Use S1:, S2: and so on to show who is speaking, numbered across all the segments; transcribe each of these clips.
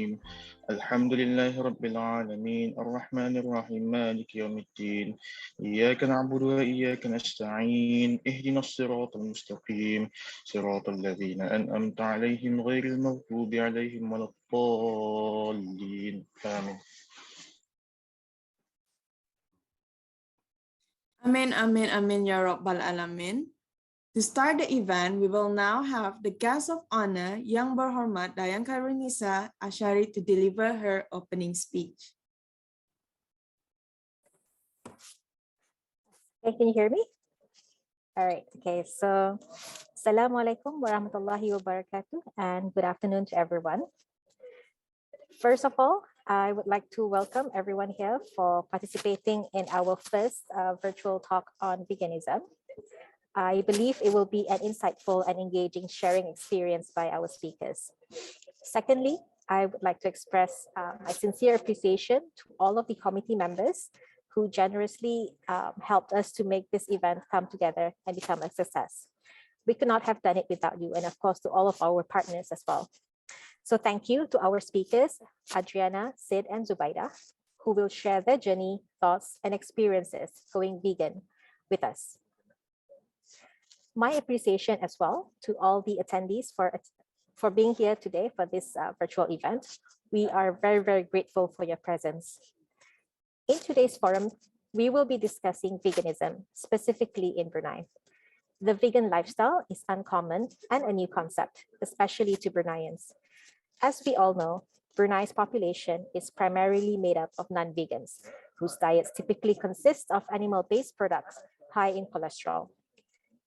S1: الرجيم الحمد لله رب العالمين الرحمن الرحيم مالك يوم الدين إياك نعبد وإياك نستعين اهدنا الصراط المستقيم صراط الذين أنعمت عليهم غير المغضوب عليهم ولا الضالين آمين.
S2: Amin, amin, amin, ya Rabbal Alamin. To start the event, we will now have the guest of honor, Yang Berhormat Dayang Khairunisa Ashari, to deliver her opening speech.
S3: Okay, can you hear me? All right. Okay. So, Assalamualaikum warahmatullahi wabarakatuh, and good afternoon to everyone. First of all, I would like to welcome everyone here for participating in our first virtual talk on veganism. I believe it will be an insightful and engaging sharing experience by our speakers. Secondly, I would like to express my sincere appreciation to all of the committee members who generously helped us to make this event come together and become a success. We could not have done it without you, and of course to all of our partners as well. So thank you to our speakers, Adriana, Sid, and Zubaida, who will share their journey, thoughts, and experiences going vegan with us. My appreciation as well to all the attendees for being here today for this virtual event. We are very, very grateful for your presence. In today's forum, we will be discussing veganism, specifically in Brunei. The vegan lifestyle is uncommon and a new concept, especially to Bruneians. As we all know, Brunei's population is primarily made up of non-vegans, whose diets typically consist of animal-based products high in cholesterol.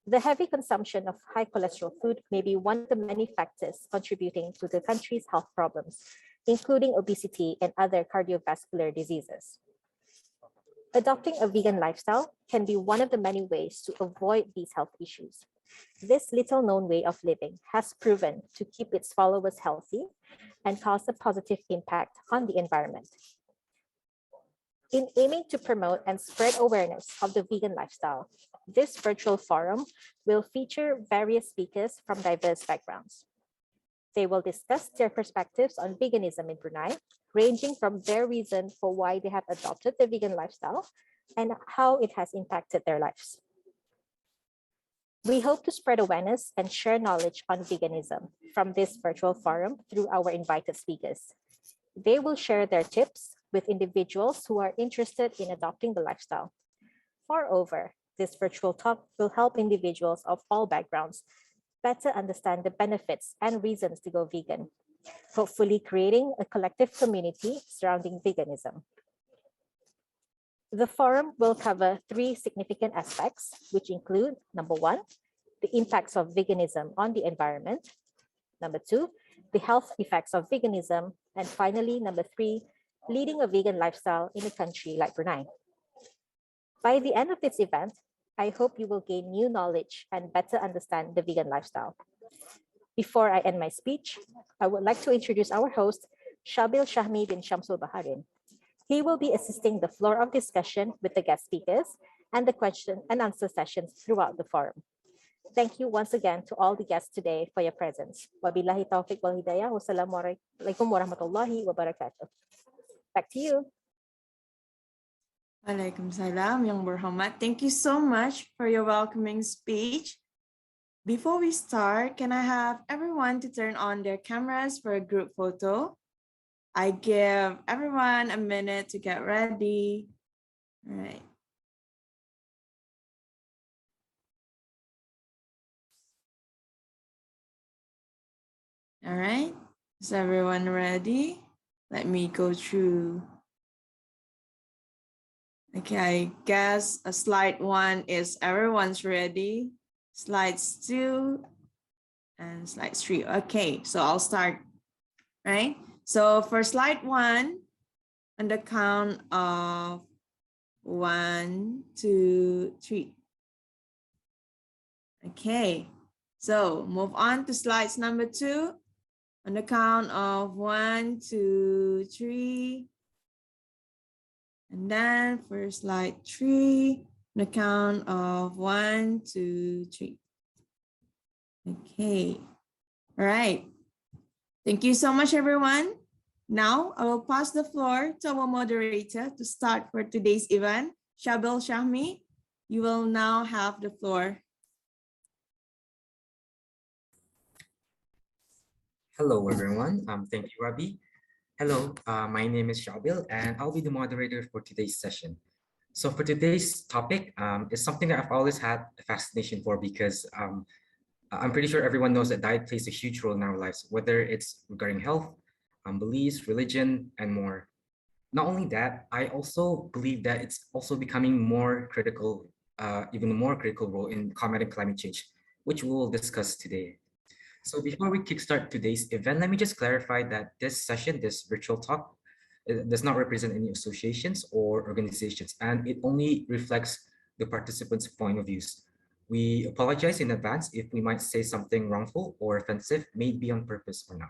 S3: The heavy consumption of high cholesterol food may be one of the many factors contributing to the country's health problems, including obesity and other cardiovascular diseases. Adopting a vegan lifestyle can be one of the many ways to avoid these health issues. This little-known way of living has proven to keep its followers healthy and cause a positive impact on the environment. In aiming to promote and spread awareness of the vegan lifestyle, this virtual forum will feature various speakers from diverse backgrounds. They will discuss their perspectives on veganism in Brunei, ranging from their reason for why they have adopted the vegan lifestyle and how it has impacted their lives. We hope to spread awareness and share knowledge on veganism from this virtual forum through our invited speakers. They will share their tips with individuals who are interested in adopting the lifestyle. Moreover, this virtual talk will help individuals of all backgrounds better understand the benefits and reasons to go vegan, hopefully creating a collective community surrounding veganism. The forum will cover 3 significant aspects, which include, number 1, the impacts of veganism on the environment, number 2, the health effects of veganism, and finally, number 3, leading a vegan lifestyle in a country like Brunei. By the end of this event, I hope you will gain new knowledge and better understand the vegan lifestyle. Before I end my speech, I would like to introduce our host, Shabil Shahmi bin Shamsul Baharin. He will be assisting the floor of discussion with the guest speakers and the question and answer sessions throughout the forum. Thank you once again to all the guests today for your presence. Wabillahi taufiq wal hidayah. Wassalamualaikum warahmatullahi wabarakatuh. Back to you.
S2: Waalaikumsalam, Yang Berhormat. Thank you so much for your welcoming speech. Before we start, can I have everyone to turn on their cameras for a group photo? I give everyone a minute to get ready. All right. All right, is everyone ready? Let me go through. Okay, I guess slide 1 is everyone's ready. Slides 2 and slide 3. Okay, so I'll start, right? So for slide 1, on the count of 1, 2, 3. Okay, so move on to slides number 2. On the count of 1, 2, 3. And then for slide 3, on the count of 1, 2, 3. Okay, all right. Thank you so much, everyone. Now, I will pass the floor to our moderator to start for today's event. Shabil Shahmi, you will now have the floor.
S4: Hello, everyone. Thank you, Rabi. Hello, my name is Shabil, and I'll be the moderator for today's session. So for today's topic, it's something that I've always had a fascination for because I'm pretty sure everyone knows that diet plays a huge role in our lives, whether it's regarding health, beliefs, religion, and more. Not only that, I also believe that it's also becoming more critical, even more critical role in combating climate change, which we will discuss today. So before we kickstart today's event, let me just clarify that this session, this virtual talk, does not represent any associations or organizations, and it only reflects the participants' point of views. We apologize in advance if we might say something wrongful or offensive, maybe on purpose or not.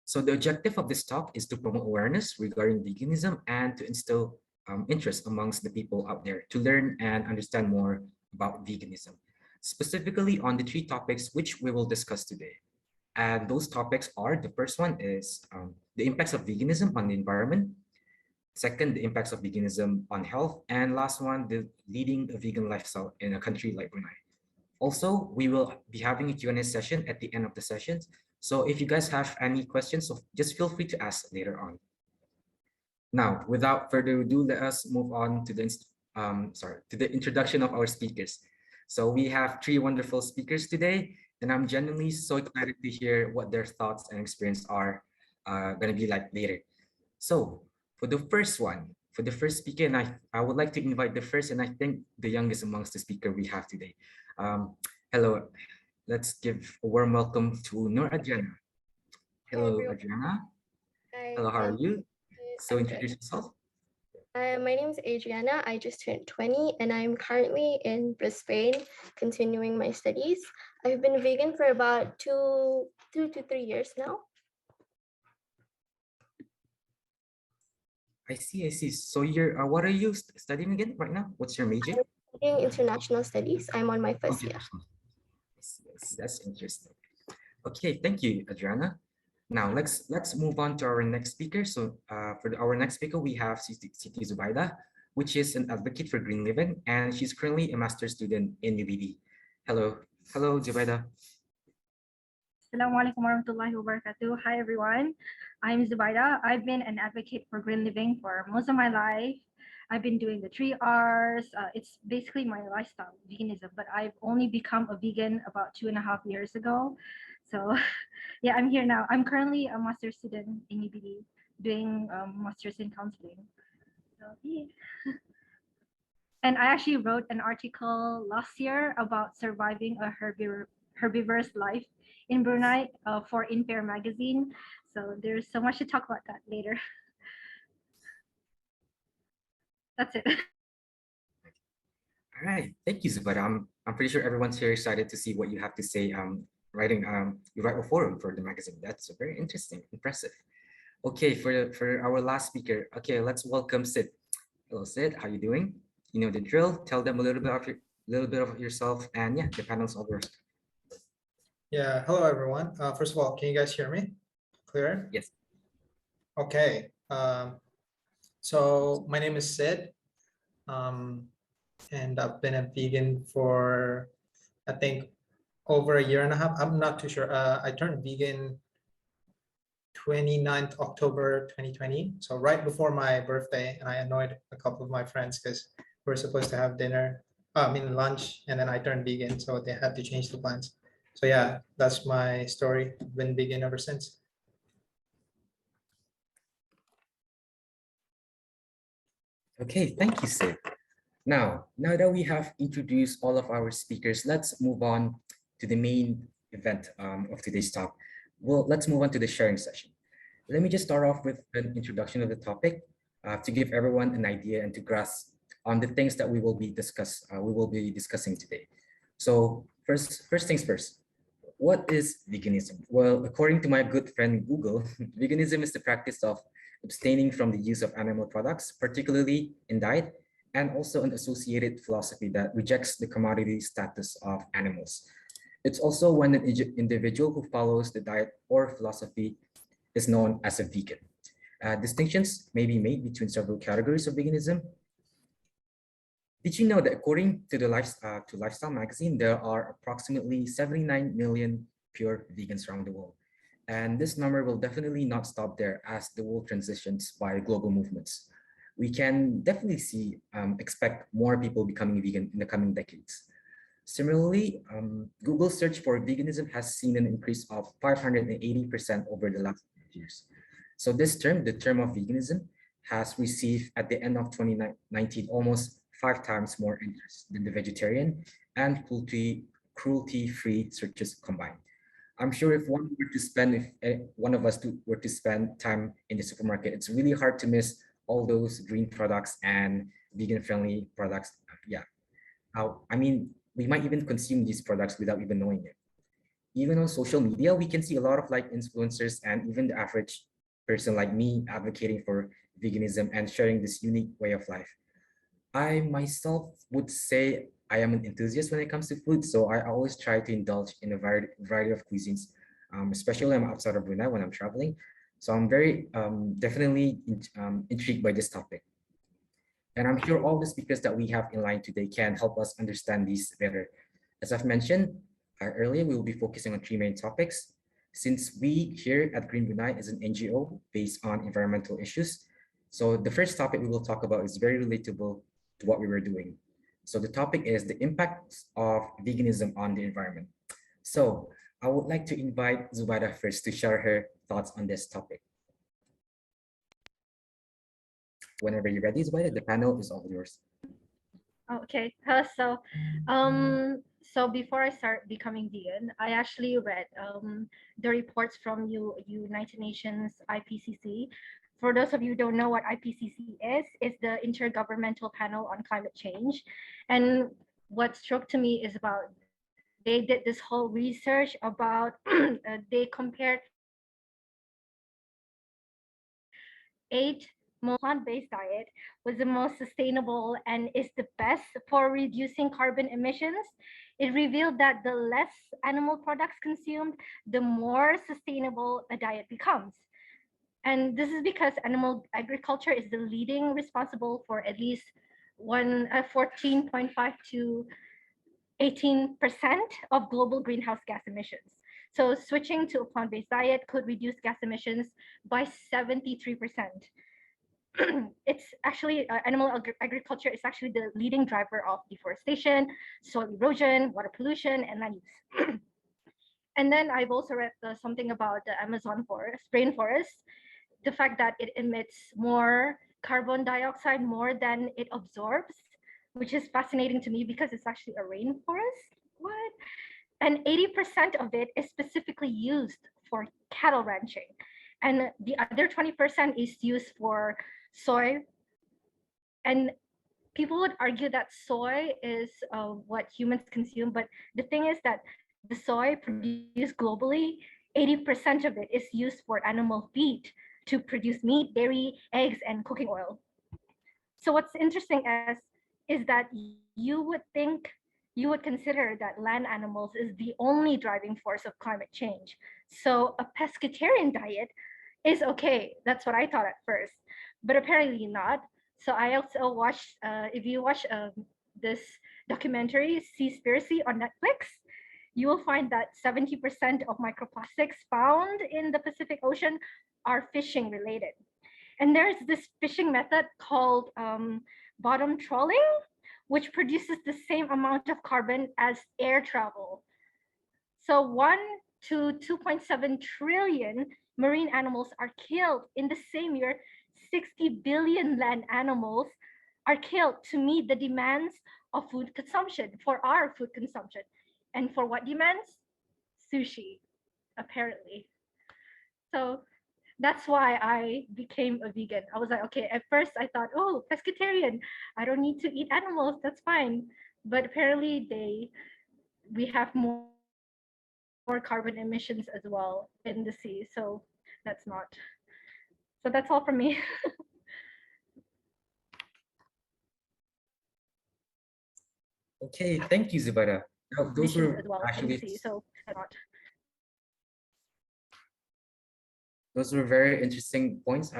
S4: So the objective of this talk is to promote awareness regarding veganism and to instill interest amongst the people out there to learn and understand more about veganism, specifically on the three topics which we will discuss today. And those topics are, the first one is the impacts of veganism on the environment. Second, the impacts of veganism on health. And last one, the leading a vegan lifestyle in a country like Brunei. Also, we will be having a Q&A session at the end of the sessions. So if you guys have any questions, so just feel free to ask later on. Now, without further ado, let us move on to the introduction of our speakers. So we have three wonderful speakers today, and I'm genuinely so excited to hear what their thoughts and experience are going to be like later. So for the first speaker, and I would like to invite the first and I think the youngest amongst the speaker we have today. Hello, let's give a warm welcome to Nur Adriana. Hello, Adriana.
S5: Hi,
S4: Hello, how are you? So
S5: I'm
S4: introduce yourself.
S5: my name is Adriana. I just turned 20 and I'm currently in Brisbane continuing my studies. I've been vegan for about two to 3 years now.
S4: I see. So you're, what are you studying again right now? What's your major?
S5: I'm studying international studies. I'm on my first year.
S4: I see. That's interesting. Okay, thank you, Adriana. Now let's move on to our next speaker. So for our next speaker, we have Siti Zubaida, which is an advocate for green living, and she's currently a master's student in UBD. Hello, Zubaida.
S6: Assalamualaikum warahmatullahi wabarakatuh. Hi everyone, I'm Zubaida. I've been an advocate for green living for most of my life. I've been doing the 3 R's. It's basically my lifestyle, veganism, but I've only become a vegan about 2.5 years ago. So yeah, I'm here now. I'm currently a master's student in UBD doing master's in counseling. So yeah. And I actually wrote an article last year about surviving a herbivorous life in Brunei for In Fair magazine. So there's so much to talk about that later. That's it.
S4: All right, thank you, Zubaida. I'm pretty sure everyone's here excited to see what you have to say. You write a forum for the magazine. That's very interesting, impressive. Okay, for our last speaker, okay, let's welcome Sid. Hello, Sid. How you doing? You know the drill. Tell them a little bit of yourself, and yeah, the panel's all yours.
S7: Yeah, hello everyone. First of all, can you guys hear me? Clear?
S4: Yes.
S7: Okay. So my name is Sid, and I've been a vegan for I think over 1.5 years. I'm not too sure. I turned vegan 29th October 2020, so right before my birthday, and I annoyed a couple of my friends because we're supposed to have dinner, lunch, and then I turned vegan, so they had to change the plans. So yeah, that's my story. I've been vegan ever since.
S4: Okay, thank you, Sid. Now that we have introduced all of our speakers, let's move on to the main event of today's talk. Well, let's move on to the sharing session. Let me just start off with an introduction of the topic to give everyone an idea and to grasp on the things that we will be discussing today. So first things first. What is veganism? Well, according to my good friend Google, veganism is the practice of abstaining from the use of animal products, particularly in diet, and also an associated philosophy that rejects the commodity status of animals. It's also when an individual who follows the diet or philosophy is known as a vegan. Distinctions may be made between several categories of veganism. Did you know that according to the Lifestyle magazine, there are approximately 79 million pure vegans around the world? And this number will definitely not stop there as the world transitions by global movements. We can definitely expect more people becoming vegan in the coming decades. Similarly, Google search for veganism has seen an increase of 580% over the last years. So this term, the term of veganism, has received at the end of 2019 almost 5 times more interest than the vegetarian and cruelty-free searches combined. I'm sure if one of us were to spend time in the supermarket, it's really hard to miss all those green products and vegan-friendly products. Yeah, I mean, we might even consume these products without even knowing it. Even on social media, we can see a lot of like influencers and even the average person like me advocating for veganism and sharing this unique way of life. I myself would say I am an enthusiast when it comes to food, so I always try to indulge in a variety of cuisines, especially when I'm outside of Brunei when I'm traveling. So I'm very definitely intrigued by this topic. And I'm sure all the speakers that we have in line today can help us understand these better. As I've mentioned earlier, we will be focusing on 3 main topics. Since we here at Green Brunei is an NGO based on environmental issues, so the first topic we will talk about is very relatable to what we were doing. So the topic is the impacts of veganism on the environment. So I would like to invite Zubaida first to share her thoughts on this topic. Whenever you're ready, Zubaida, the panel is all yours.
S6: Okay, so before I start becoming vegan, I actually read the reports from United Nations IPCC. For those of you who don't know what IPCC is, it's the Intergovernmental Panel on Climate Change. And what struck to me is about they did this whole research about they compared 8 plant-based diet was the most sustainable and is the best for reducing carbon emissions. It revealed that the less animal products consumed, the more sustainable a diet becomes. And this is because animal agriculture is the leading responsible for at least 14.5 to 18% of global greenhouse gas emissions. So switching to a plant-based diet could reduce gas emissions by 73%. It's actually animal agriculture is actually the leading driver of deforestation, soil erosion, water pollution, and land use. And then I've also read something about the Amazon rainforest, the fact that it emits more carbon dioxide more than it absorbs, which is fascinating to me because it's actually a rainforest. What? And 80% of it is specifically used for cattle ranching. And the other 20% is used for soy. And people would argue that soy is what humans consume, but the thing is that the soy produced globally, 80% of it is used for animal feed to produce meat, dairy, eggs, and cooking oil. So what's interesting is that you would consider that land animals is the only driving force of climate change. So a pescatarian diet is okay. That's what I thought at first, but apparently not. So I also watched, if you watch this documentary, Seaspiracy on Netflix, you will find that 70% of microplastics found in the Pacific Ocean are fishing related. And there's this fishing method called bottom trawling, which produces the same amount of carbon as air travel. So 1 to 2.7 trillion marine animals are killed in the same year. 60 billion land animals are killed to meet the demands of food consumption, for our food consumption. And for what demands? Sushi, apparently. So that's why I became a vegan. I was like, okay, at first I thought, oh, pescatarian, I don't need to eat animals, that's fine. But apparently we have more carbon emissions as well in the sea. So that's not. So that's all from me.
S4: Okay, thank you, Zubaida. Those were
S6: as well
S4: actually
S6: in the sea. So that's not.
S4: Those were very interesting points.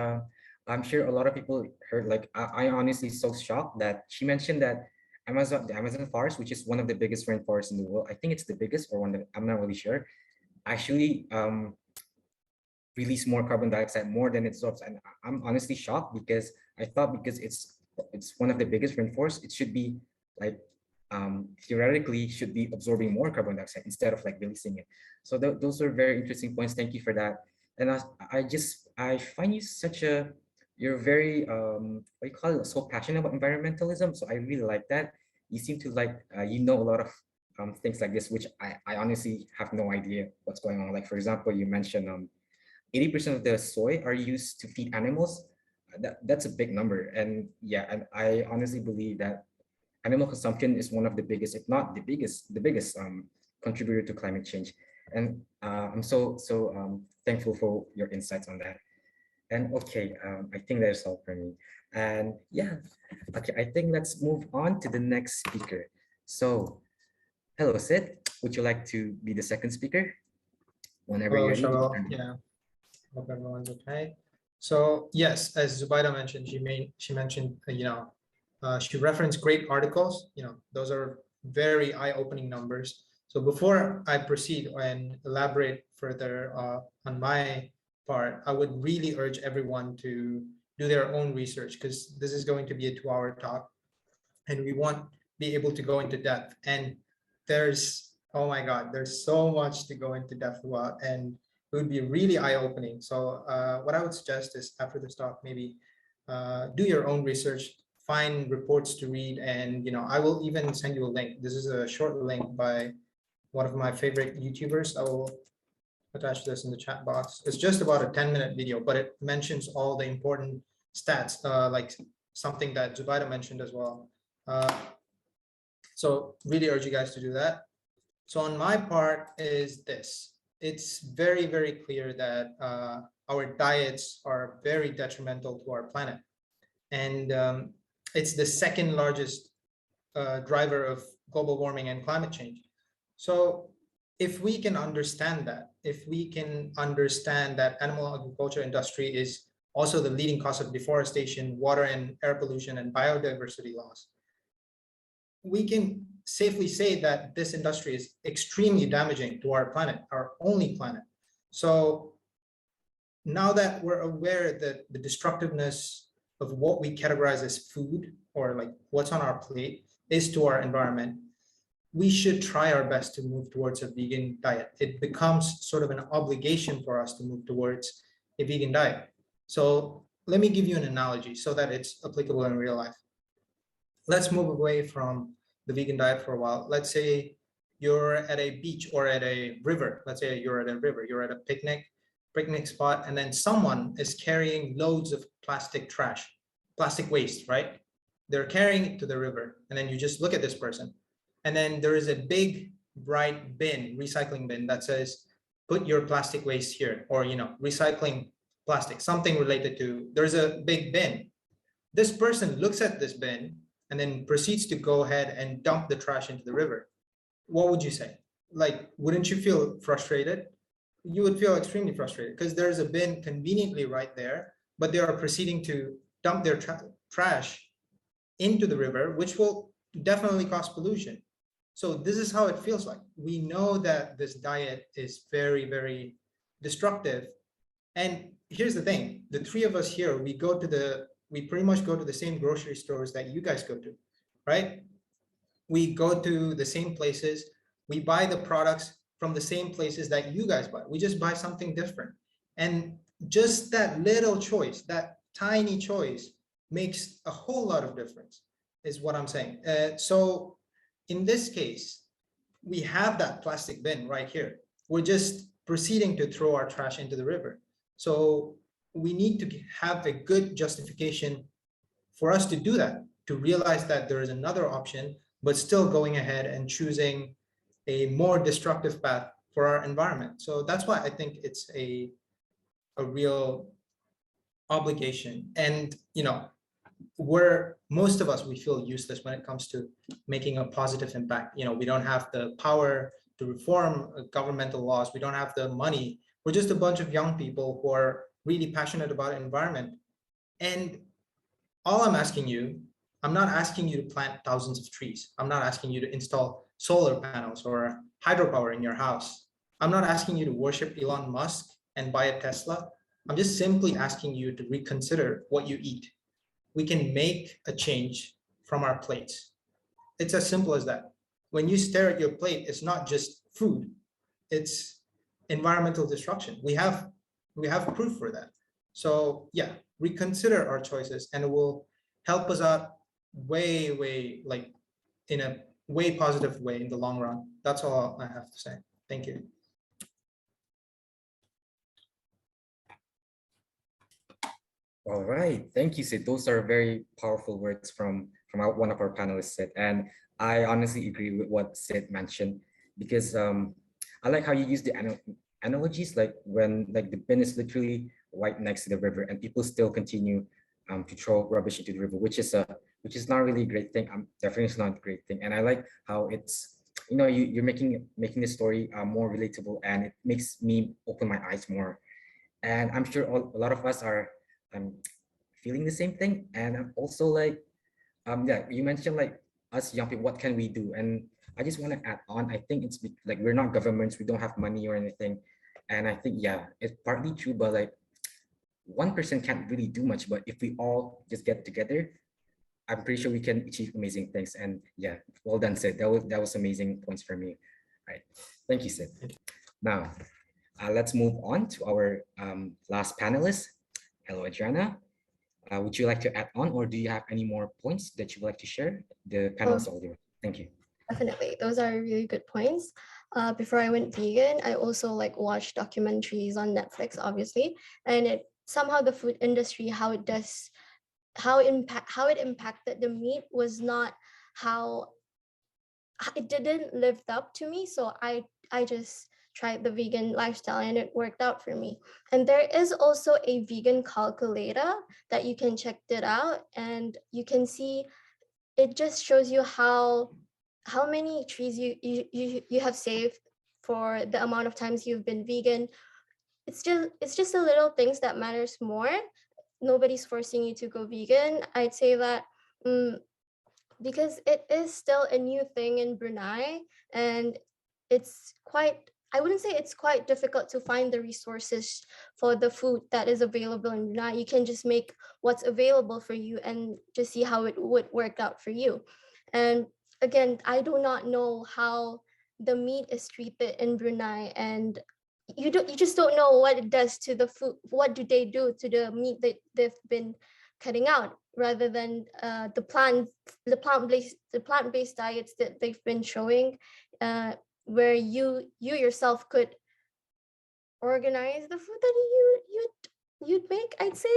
S4: I'm sure a lot of people heard, like, I honestly so shocked that she mentioned that the Amazon forest, which is one of the biggest rainforests in the world. I think it's the biggest or one that I'm not really sure. Actually, release more carbon dioxide more than it absorbs. And I'm honestly shocked because I thought because it's one of the biggest rainforests, it should be like theoretically should be absorbing more carbon dioxide instead of like releasing it. So those are very interesting points. Thank you for that. And I find you such a you're very what do you call it, so passionate about environmentalism. So I really like that. You seem to like you know a lot of things like this, which I honestly have no idea what's going on. Like for example, you mentioned 80% of the soy are used to feed animals. That's a big number. And yeah, and I honestly believe that animal consumption is one of the biggest, if not the biggest contributor to climate change. And I'm so thankful for your insights on that. And okay, I think that's all for me. And yeah, okay, I think let's move on to the next speaker. So, hello, Sid. Would you like to be the second speaker? Whenever
S7: Hello,
S4: you're ready.
S7: Shawal. Yeah, hope everyone's okay. So yes, as Zubaida mentioned, she mentioned, she referenced great articles. Those are very eye-opening numbers. So before I proceed and elaborate further on my part, I would really urge everyone to do their own research, because this is going to be a 2-hour talk and we won't be able to go into depth. And there's, oh my God, there's so much to go into depth about, and it would be really eye-opening. So what I would suggest is after this talk, maybe do your own research, find reports to read, and I will even send you a link. This is a short link by one of my favorite YouTubers. I will attach this in the chat box. It's just about a 10-minute video, but it mentions all the important stats, like something that Zubaida mentioned as well. So really urge you guys to do that. So on my part is this. It's very, very clear that our diets are very detrimental to our planet. And it's the second largest driver of global warming and climate change. So if we can understand that, if we can understand that animal agriculture industry is also the leading cause of deforestation, water and air pollution, and biodiversity loss, we can safely say that this industry is extremely damaging to our planet, our only planet. So now that we're aware that the destructiveness of what we categorize as food, or like what's on our plate, is to our environment, we should try our best to move towards a vegan diet. It becomes sort of an obligation for us to move towards a vegan diet. So let me give you an analogy so that it's applicable in real life. Let's move away from the vegan diet for a while. Let's say you're at a beach or at a river. Let's say you're at a river, you're at a picnic spot, and then someone is carrying loads of plastic trash, plastic waste, right? They're carrying it to the river, and then you just look at this person. And then there is a big, bright bin, recycling bin, that says, put your plastic waste here, or, recycling plastic, something related to, there's a big bin. This person looks at this bin and then proceeds to go ahead and dump the trash into the river. What would you say? Like, wouldn't you feel frustrated? You would feel extremely frustrated because there's a bin conveniently right there, but they are proceeding to dump their trash into the river, which will definitely cause pollution. So this is how it feels like. We know that this diet is very, very destructive. And here's the thing, the three of us here, we pretty much go to the same grocery stores that you guys go to, right? We go to the same places, we buy the products from the same places that you guys buy. We just buy something different. And just that little choice, that tiny choice, makes a whole lot of difference, is what I'm saying. So in this case, we have that plastic bin right here. We're just proceeding to throw our trash into the river. So we need to have a good justification for us to do that, to realize that there is another option, but still going ahead and choosing a more destructive path for our environment. So that's why I think it's a real obligation. And, most of us, we feel useless when it comes to making a positive impact. We don't have the power to reform governmental laws. We don't have the money. We're just a bunch of young people who are really passionate about environment. And all I'm asking you, I'm not asking you to plant thousands of trees. I'm not asking you to install solar panels or hydropower in your house. I'm not asking you to worship Elon Musk and buy a Tesla. I'm just simply asking you to reconsider what you eat. We can make a change from our plates. It's as simple as that. When you stare at your plate, it's not just food, it's environmental destruction. We have proof for that. So yeah, reconsider our choices and it will help us out way like in a way positive way in the long run. That's all I have to say. Thank you.
S4: All right, thank you, Sid. Those are very powerful words from one of our panelists, Sid. And I honestly agree with what Sid mentioned, because I like how you use the analogies, like when like the bin is literally right next to the river and people still continue to throw rubbish into the river, which is not really a great thing. Definitely it's not a great thing. And I like how it's, you know, you're making the story more relatable, and it makes me open my eyes more. And I'm sure a lot of us are feeling the same thing. And I'm also like, yeah, you mentioned like us young people, what can we do? And I just want to add on, I think it's like we're not governments, we don't have money or anything. And I think, yeah, it's partly true, but like one person can't really do much. But if we all just get together, I'm pretty sure we can achieve amazing things. And yeah, well done, Sid. That was amazing points for me. All right, thank you, Sid. Now, let's move on to our last panelist. Hello, Adriana. Would you like to add on, or do you have any more points that you would like to share? The panel is all yours. Thank you.
S5: Definitely, those are really good points. Before I went vegan, I also like watched documentaries on Netflix, obviously, and it somehow the food industry, how it impacted the meat was not how it didn't live up to me. So I just tried the vegan lifestyle and it worked out for me. And there is also a vegan calculator that you can check it out, and you can see it just shows you how many trees you have saved for the amount of times you've been vegan. It's just the little things that matters more. Nobody's forcing you to go vegan. I'd say that because it is still a new thing in Brunei, and it's quite, I wouldn't say it's quite difficult to find the resources for the food that is available in Brunei. You can just make what's available for you and just see how it would work out for you. And again, I do not know how the meat is treated in Brunei, and you just don't know what it does to the food. What do they do to the meat that they've been cutting out, rather than the plant-based diets that they've been showing, where you yourself could organize the food that you'd make, I'd say.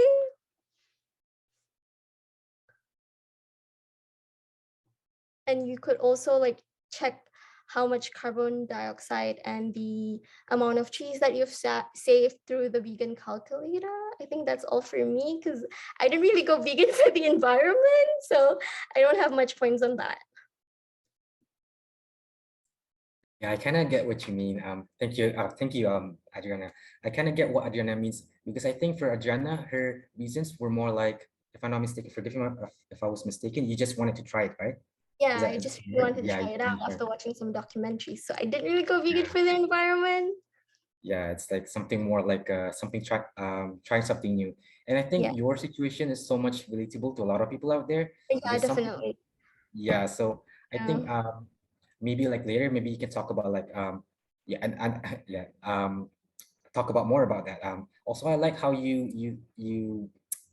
S5: And you could also like check how much carbon dioxide and the amount of trees that you've saved through the vegan calculator. I think that's all for me, because I didn't really go vegan for the environment, so I don't have much points on that.
S4: Yeah, I kind of get what you mean. Thank you, Adriana. I kind of get what Adriana means, because I think for Adriana, her reasons were more like, if I'm not mistaken, forgive me if I was mistaken, you just wanted to try it, right?
S5: Yeah, I just wanted to try it out after watching some documentaries. So I didn't really go vegan for the environment.
S4: Yeah, it's like something more like trying something new. And I think your situation is so much relatable to a lot of people out there.
S5: Yeah, definitely.
S4: Yeah, so I think maybe like later, maybe you can talk about like talk about more about that. Also, I like how you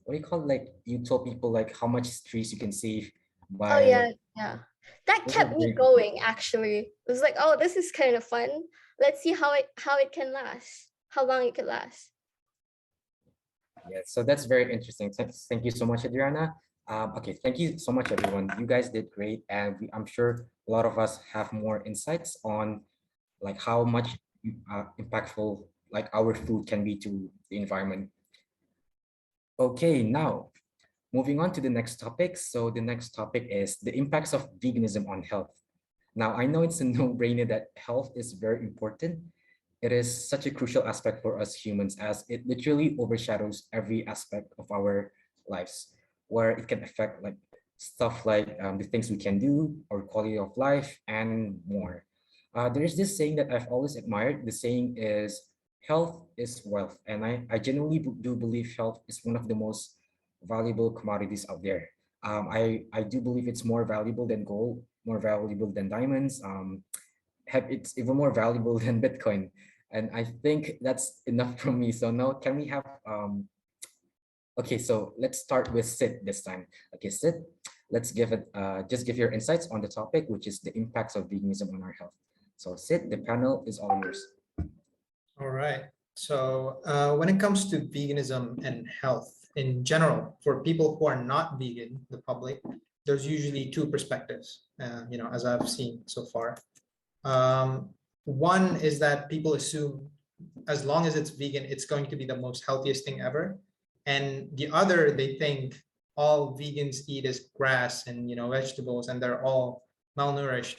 S4: what do you call it? Like you told people like how much trees you can save by.
S5: Oh yeah. That kept me going, actually. It was like, oh, this is kind of fun. Let's see how it can last, how long it could last.
S4: Yeah, so that's very interesting. Thank you so much, Adriana. Okay, thank you so much, everyone. You guys did great, and I'm sure a lot of us have more insights on like how much impactful like our food can be to the environment. Okay, now moving on to the next topic. So the next topic is the impacts of veganism on health. Now, I know it's a no-brainer that health is very important, it is such a crucial aspect for us humans, as it literally overshadows every aspect of our lives, where it can affect like stuff like the things we can do, our quality of life, and more. There is this saying that I've always admired. The saying is, health is wealth. And I genuinely do believe health is one of the most valuable commodities out there. I do believe it's more valuable than gold, more valuable than diamonds. It's even more valuable than Bitcoin. And I think that's enough from me. So now can we have, okay, so let's start with Sid this time. Okay, Sid, let's give it, just give your insights on the topic, which is the impacts of veganism on our health. So Sid, the panel is all yours.
S7: All right. So when it comes to veganism and health in general, for people who are not vegan, the public, there's usually two perspectives, as I've seen so far. One is that people assume as long as it's vegan, it's going to be the most healthiest thing ever. And the other, they think all vegans eat is grass and vegetables, and they're all malnourished.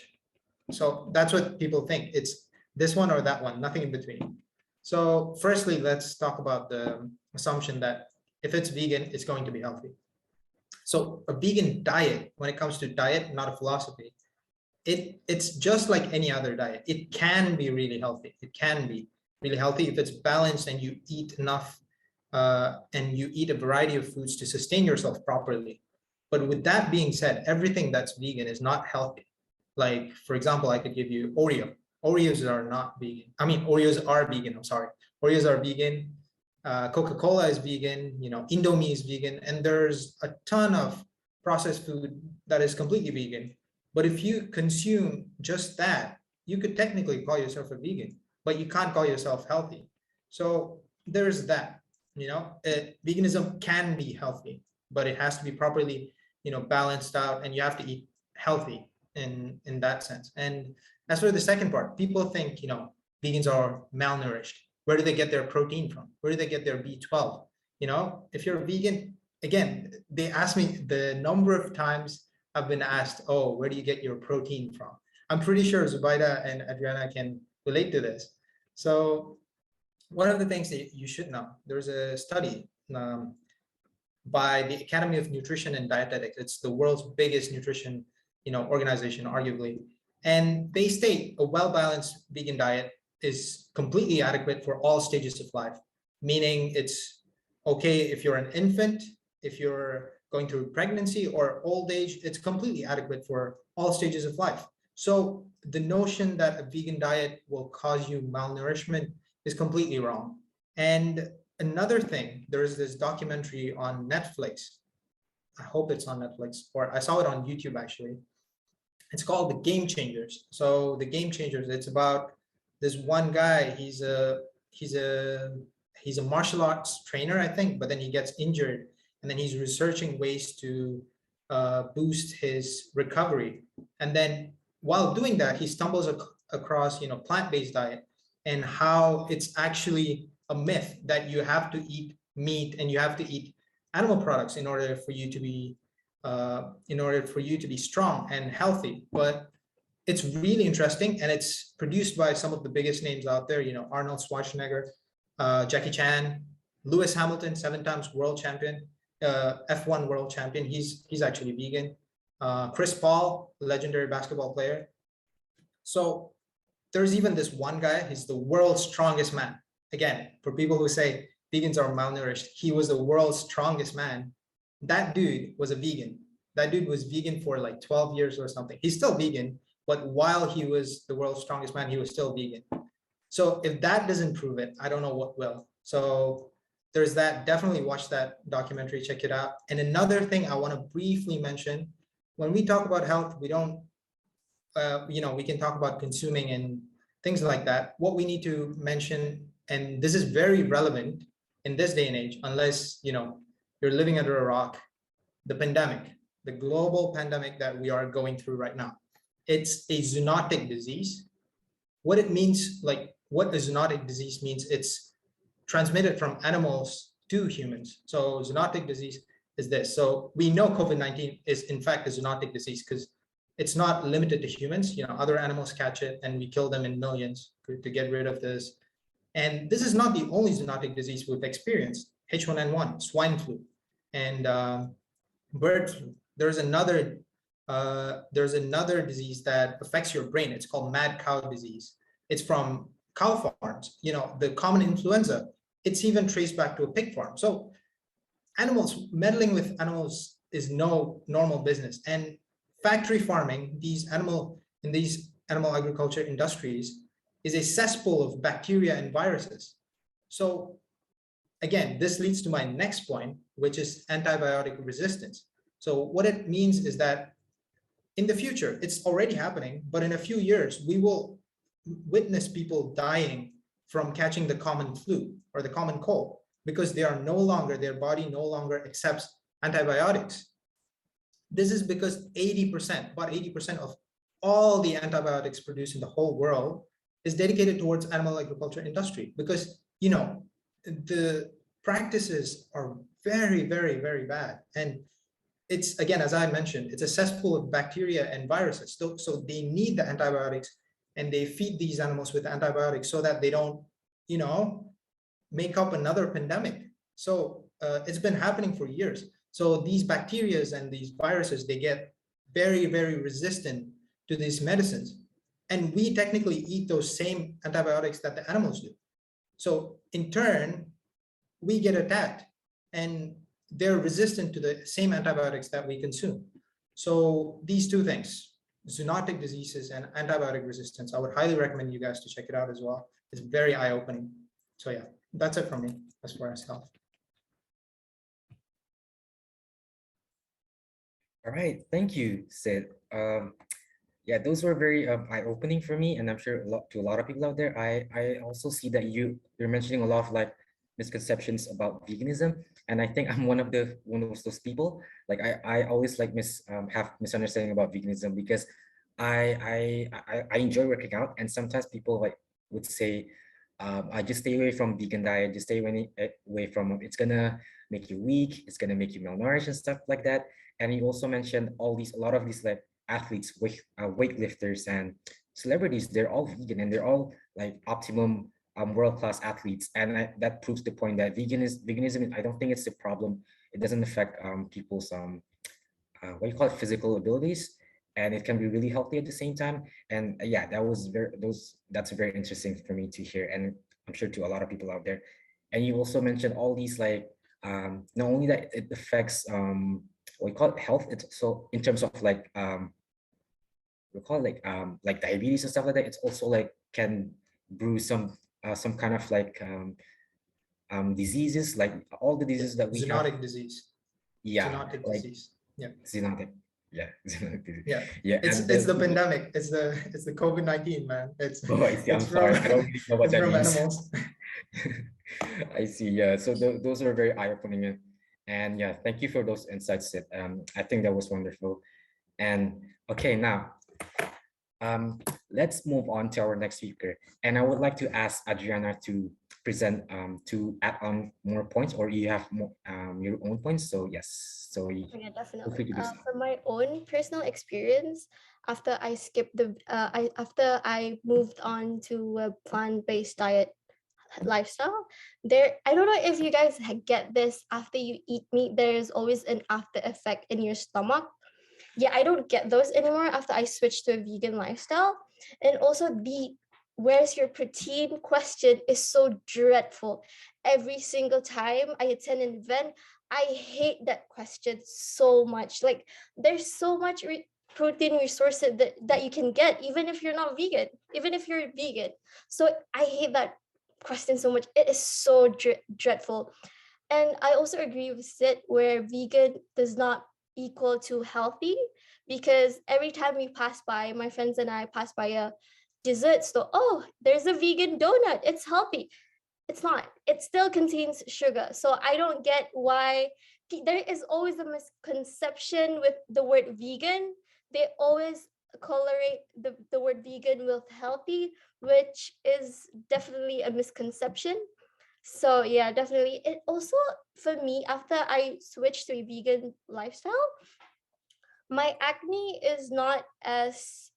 S7: So that's what people think. It's this one or that one, nothing in between. So firstly, let's talk about the assumption that if it's vegan, it's going to be healthy. So a vegan diet, when it comes to diet, not a philosophy, it's just like any other diet. It can be really healthy. It can be really healthy if it's balanced and you eat enough and you eat a variety of foods to sustain yourself properly. But with that being said, everything that's vegan is not healthy. Like, for example, I could give you Oreo. Oreos are not vegan. I mean, Oreos are vegan. I'm sorry. Oreos are vegan. Coca-Cola is vegan. Indomie is vegan. And there's a ton of processed food that is completely vegan. But if you consume just that, you could technically call yourself a vegan, but you can't call yourself healthy. So there's that. Veganism can be healthy, but it has to be properly, balanced out, and you have to eat healthy in that sense. And as for the second part, people think, vegans are malnourished. Where do they get their protein from? Where do they get their B12? If you're a vegan, again, they ask me the number of times I've been asked, oh, where do you get your protein from? I'm pretty sure Zubaida and Adriana can relate to this. So one of the things that you should know, there's a study by the Academy of Nutrition and Dietetics. It's the world's biggest nutrition, organization, arguably. And they state a well-balanced vegan diet is completely adequate for all stages of life, meaning it's okay if you're an infant, if you're going through pregnancy or old age, it's completely adequate for all stages of life. So the notion that a vegan diet will cause you malnourishment is completely wrong. And another thing, there's this documentary on Netflix. I hope it's on Netflix, or I saw it on YouTube actually. It's called The Game Changers. So The Game Changers, it's about this one guy. He's a martial arts trainer, I think, but then he gets injured, and then he's researching ways to boost his recovery. And then while doing that, he stumbles across, plant-based diet, and how it's actually a myth that you have to eat meat and you have to eat animal products in order for you to be strong and healthy. But it's really interesting, and it's produced by some of the biggest names out there. Arnold Schwarzenegger, Jackie Chan, Lewis Hamilton, 7 times world champion, F1 world champion. He's actually vegan. Chris Paul, legendary basketball player. So there's even this one guy. He's the world's strongest man. Again, for people who say vegans are malnourished, he was the world's strongest man. That dude was a vegan. That dude was vegan for like 12 years or something. He's still vegan, but while he was the world's strongest man, he was still vegan. So if that doesn't prove it, I don't know what will. So there's that. Definitely watch that documentary, check it out. And another thing I want to briefly mention, when we talk about health, we don't, we can talk about consuming and things like that. What we need to mention, and this is very relevant in this day and age, unless, you're living under a rock, the pandemic, the global pandemic that we are going through right now. It's a zoonotic disease. What it means, what a zoonotic disease means, it's transmitted from animals to humans. So zoonotic disease is this. So we know COVID-19 is in fact a zoonotic disease because it's not limited to humans. Other animals catch it and we kill them in millions to get rid of this And this is not the only zoonotic disease we've experienced. H1N1, swine flu, and bird flu. There's another disease that affects your brain. It's called mad cow disease. It's from cow farms. You know, the common influenza, it's even traced back to a pig farm. So animals, meddling with animals is no normal business. And factory farming, these animal agriculture industries, is a cesspool of bacteria and viruses. So again, this leads to my next point, which is antibiotic resistance. So what it means is that in the future, it's already happening, but in a few years, we will witness people dying from catching the common flu or the common cold because their body no longer accepts antibiotics. This is because about 80% of all the antibiotics produced in the whole world is dedicated towards animal agriculture industry, because, you know, the practices are very, very, very bad. And it's, again, as I mentioned, it's a cesspool of bacteria and viruses. So they need the antibiotics, and they feed these animals with antibiotics so that they don't, you know, make up another pandemic. So it's been happening for years. So these bacteria and these viruses, they get very, very resistant to these medicines. And we technically eat those same antibiotics that the animals do. So in turn, we get attacked, and they're resistant to the same antibiotics that we consume. So these two things, zoonotic diseases and antibiotic resistance, I would highly recommend you guys to check it out as well. It's very eye-opening. So yeah, that's it from me as far as health.
S4: All right, thank you, Sid. Yeah, those were very eye-opening for me, and I'm sure to a lot of people out there. I also see that you're mentioning a lot of like misconceptions about veganism, and I think I'm one of those people. Like I always like have misunderstanding about veganism because I enjoy working out, and sometimes people like would say, I just stay away from vegan diet, just stay away from it's gonna make you weak, it's gonna make you malnourished and stuff like that. And you also mentioned a lot of these like athletes, weightlifters and celebrities, they're all vegan and they're all like optimum world-class athletes. And that proves the point that veganism, I don't think it's the problem. It doesn't affect people's what you call it, physical abilities, and it can be really healthy at the same time. And yeah, that's very interesting for me to hear, and I'm sure to a lot of people out there. And you also mentioned all these like not only that it affects what you call it, health, it's also in terms of like we call it like diabetes and stuff like that. It's also like can brew some kind of like diseases, like all the diseases that we
S7: zoonotic
S4: have.
S7: disease.
S4: Yeah,
S7: Zoonotic
S4: like
S7: disease. Yeah.
S4: zoonotic. Yeah, zoonotic disease.
S7: Yeah.
S4: Yeah.
S7: It's the pandemic. It's the COVID-19, man.
S4: Oh, I see. I'm sorry. I don't really know what that means.
S7: Animals.
S4: I see. Yeah. So those are very eye-opening, and yeah, thank you for those insights, Sid. I think that was wonderful. And okay, now let's move on to our next speaker. And I would like to ask Adriana to present to add on more points, or you have more your own points. So yes. So
S5: Yeah, definitely.
S4: to do so.
S5: From my own personal experience, after I skipped after I moved on to a plant-based diet lifestyle, I don't know if you guys get this, after you eat meat, there is always an after effect in your stomach. Yeah, I don't get those anymore after I switched to a vegan lifestyle. And also the where's your protein question is so dreadful. Every single time I attend an event, I hate that question so much. Like there's so much protein resources that you can get, even if you're not vegan, even if you're vegan. So I hate that question so much. It is so dreadful. And I also agree with Sid, where vegan does not equal to healthy, because every time we pass by, my friends and I pass by a dessert store, oh, there's a vegan donut, it's healthy. It's not. It still contains sugar. So I don't get why there is always a misconception with the word vegan. They always correlate the word vegan with healthy, which is definitely a misconception. So yeah, definitely. It also, for me, after I switched to a vegan lifestyle, my acne is not as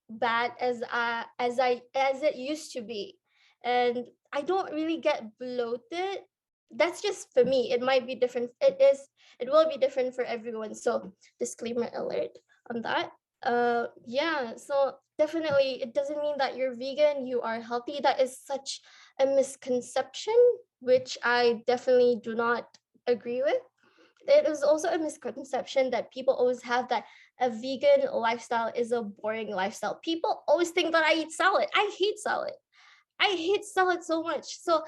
S5: bad as it used to be. and I don't really get bloated. That's just for me. It might be different. It will be different for everyone. So disclaimer alert on that. Yeah, so definitely it doesn't mean that you're vegan, you are healthy. That is such a misconception, which I definitely do not agree with. It is also a misconception that people always have that a vegan lifestyle is a boring lifestyle. People always think that I eat salad. I hate salad. I hate salad so much. So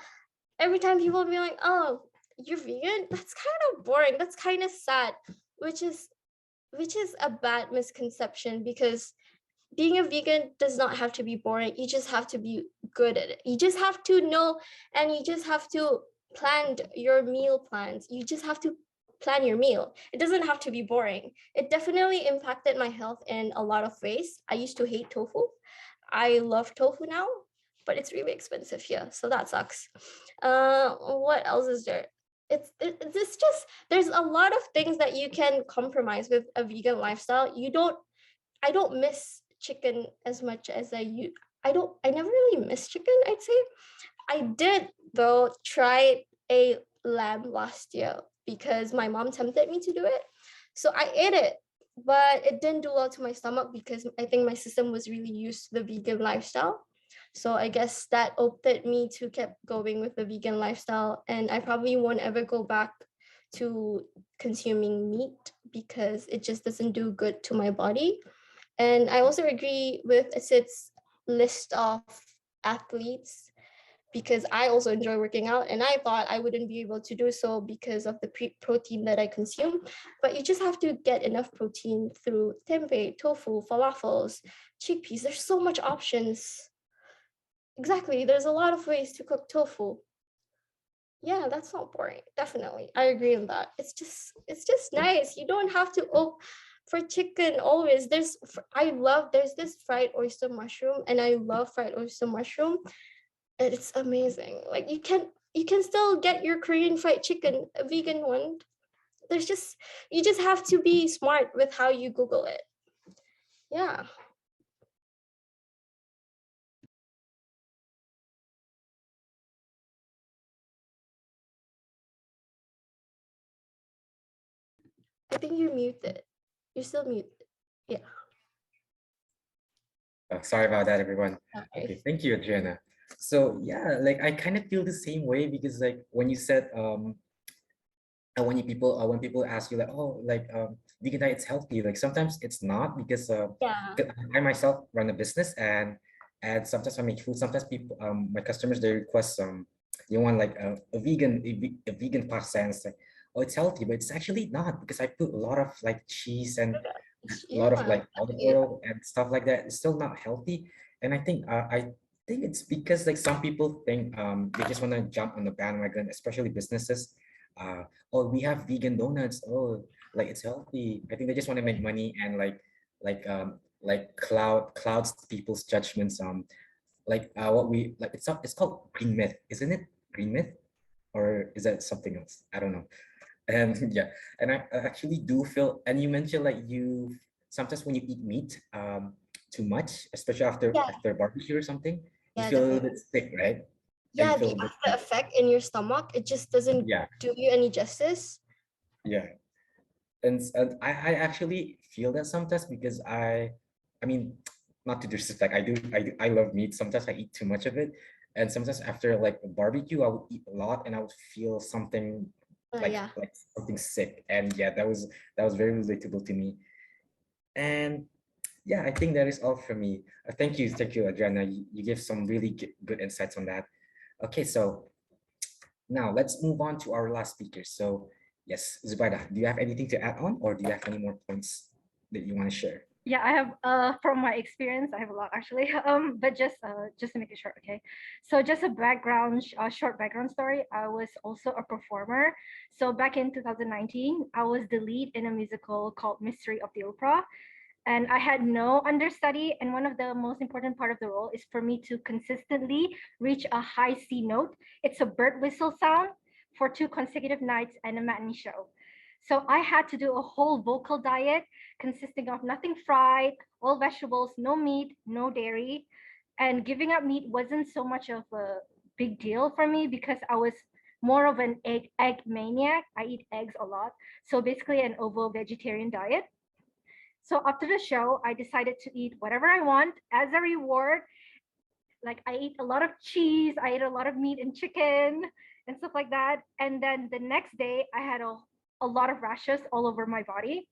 S5: every time people be like, "Oh, you're vegan? That's kind of boring. That's kind of sad," which is a bad misconception, because being a vegan does not have to be boring. You just have to be good at it. You just have to know, and you just have to plan your meal plans. You just have to plan your meal. It doesn't have to be boring. It definitely impacted my health in a lot of ways. I used to hate tofu. I love tofu now, but it's really expensive here, so that sucks. What else is there? It's just, there's a lot of things that you can compromise with a vegan lifestyle. I don't miss chicken as much as I never really miss chicken, I'd say. I did though try a lamb last year because my mom tempted me to do it. So I ate it, but it didn't do well to my stomach because I think my system was really used to the vegan lifestyle. So I guess that opted me to keep going with the vegan lifestyle, and I probably won't ever go back to consuming meat because it just doesn't do good to my body. And I also agree with Asid's list of athletes, because I also enjoy working out, and I thought I wouldn't be able to do so because of the protein that I consume. But you just have to get enough protein through tempeh, tofu, falafels, chickpeas. There's so much options. Exactly. There's a lot of ways to cook tofu. Yeah, that's not boring. Definitely. I agree on that. It's just nice. You don't have to for chicken always. There's this fried oyster mushroom, and I love fried oyster mushroom. And it's amazing. Like you can still get your Korean fried chicken, a vegan one. You just have to be smart with how you Google it. Yeah. I think you're muted. You're still muted. Yeah.
S4: Sorry about that, everyone.
S5: Okay.
S4: Okay, thank you, Adriana. So yeah, like I kind of feel the same way, because like when you said when people ask you like, oh, like vegan diet's healthy, like sometimes it's not, because
S5: Yeah.
S4: I myself run a business, and sometimes I make food. Sometimes people my customers, they request they want like a vegan pasta, and it's like, oh, it's healthy, but it's actually not, because I put a lot of like cheese and a lot of like olive
S5: Yeah.
S4: oil and stuff like that. It's still not healthy. And I think it's because like some people think they just want to jump on the bandwagon, especially businesses. Oh, we have vegan donuts. Oh, like it's healthy. I think they just want to make money, and like clouds people's judgments. What we like, it's called green myth, isn't it? Green myth, or is that something else? I don't know. And yeah, and I actually do feel, and you mentioned like you sometimes when you eat meat too much, especially
S5: Yeah.
S4: after barbecue or something, you
S5: Yeah,
S4: feel a little
S5: definitely.
S4: bit sick, right? And
S5: Yeah,
S4: you feel
S5: the
S4: a bit
S5: after
S4: sick.
S5: effect in your stomach, it just doesn't
S4: Yeah,
S5: do you any justice.
S4: yeah. And I actually feel that sometimes, because I mean, not to disrespect, I love meat. Sometimes I eat too much of it, and sometimes after like a barbecue, I would eat a lot, and I would feel something
S5: Yeah.
S4: like something sick. And yeah, that was very relatable to me. And yeah, I think that is all for me. Thank you, Adriana. You give some really good insights on that. Okay, so now let's move on to our last speaker. So yes, Zubaida, do you have anything to add on, or do you have any more points that you want to share?
S6: Yeah, I have from my experience, I have a lot actually. But just to make it short, okay. So just a background, short background story. I was also a performer. So back in 2019, I was the lead in a musical called Mystery of the Opera. And I had no understudy. And one of the most important part of the role is for me to consistently reach a high C note. It's a bird whistle sound for 2 consecutive nights and a matinee show. So I had to do a whole vocal diet consisting of nothing fried, all vegetables, no meat, no dairy. And giving up meat wasn't so much of a big deal for me because I was more of an egg maniac. I eat eggs a lot. So basically an ovo vegetarian diet. So after the show, I decided to eat whatever I want as a reward. Like I ate a lot of cheese, I ate a lot of meat and chicken and stuff like that. And then the next day I had a lot of rashes all over my body.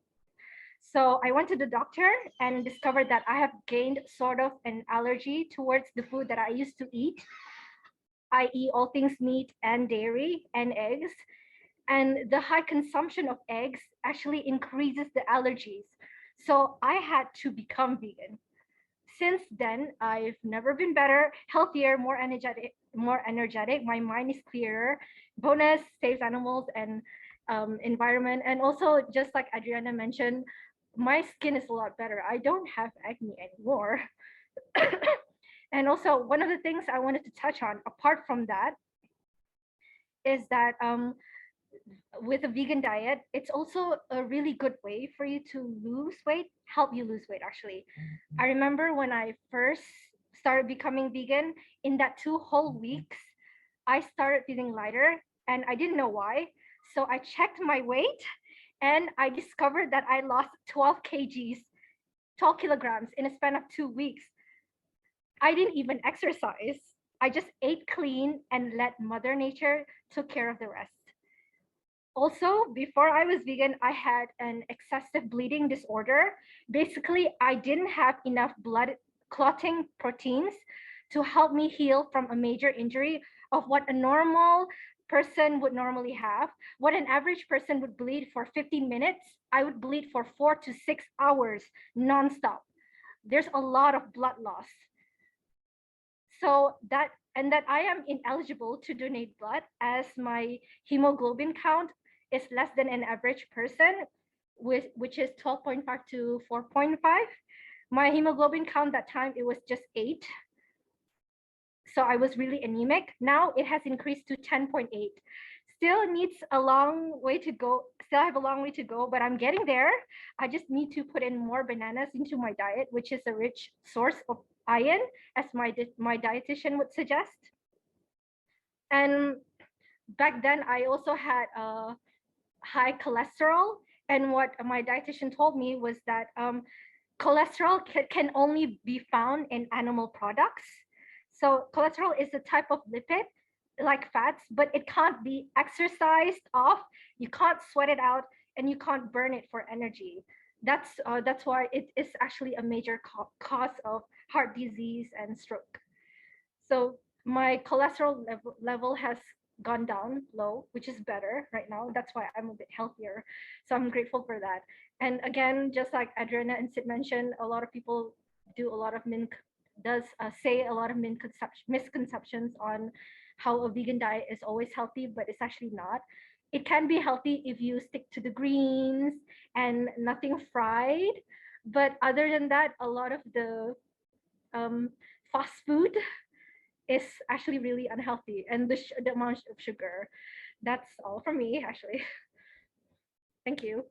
S6: So I went to the doctor and discovered that I have gained sort of an allergy towards the food that I used to eat, i.e. all things meat and dairy and eggs. And the high consumption of eggs actually increases the allergies. So I had to become vegan. Since then, I've never been better, healthier, more energetic, My mind is clearer. Bonus saves animals and environment. And also, just like Adriana mentioned, my skin is a lot better. I don't have acne anymore. And also, one of the things I wanted to touch on, apart from that, is that with a vegan diet, it's also a really good way for you to lose weight, help you lose weight, actually. I remember when I first started becoming vegan, in that 2 whole weeks, I started feeling lighter and I didn't know why. So I checked my weight and I discovered that I lost 12 kgs, 12 kilograms in a span of 2 weeks. I didn't even exercise. I just ate clean and let Mother Nature took care of the rest. Also, before I was vegan, I had an excessive bleeding disorder. Basically, I didn't have enough blood clotting proteins to help me heal from a major injury of what a normal person would normally have. What an average person would bleed for 15 minutes, I would bleed for 4 to 6 hours nonstop. There's a lot of blood loss. So that I am ineligible to donate blood as my hemoglobin count is less than an average person, which is 12.5 to 4.5. My hemoglobin count that time, it was just 8. So I was really anemic. Now it has increased to 10.8. Still needs a long way to go. Still have a long way to go, but I'm getting there. I just need to put in more bananas into my diet, which is a rich source of iron, as my dietitian would suggest. And back then, I also had high cholesterol. And what my dietitian told me was that cholesterol can only be found in animal products. So cholesterol is a type of lipid like fats, but it can't be exercised off. You can't sweat it out, and you can't burn it for energy. That's why it is actually a major cause of heart disease and stroke. So my cholesterol level has gone down low, which is better right now. That's why I'm a bit healthier. So I'm grateful for that. And again, just like Adriana and Sid mentioned, a lot of people do a lot of say a lot of misconceptions on how a vegan diet is always healthy, but it's actually not. It can be healthy if you stick to the greens and nothing fried. But other than that, a lot of the fast food is actually really unhealthy, and the amount of sugar. That's all from me, actually. Thank you.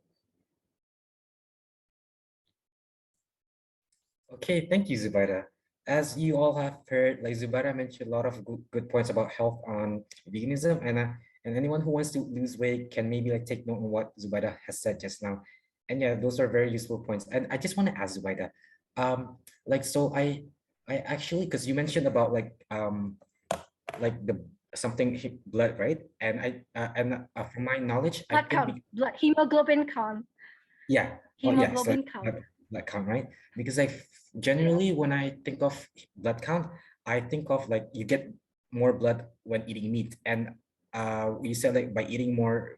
S4: Okay, thank you, Zubaida. As you all have heard, like Zubaida mentioned a lot of good points about health on veganism, and anyone who wants to lose weight can maybe like take note on what Zubaida has said just now. And yeah, those are very useful points. And I just want to ask Zubaida, like so I actually, because you mentioned about like the something blood, right? And from my knowledge,
S6: Blood
S4: I think
S6: count, blood hemoglobin count.
S4: yeah,
S6: Hemoglobin count.
S4: blood count, right? Because generally when I think of blood count, I think of like you get more blood when eating meat, and you said like by eating more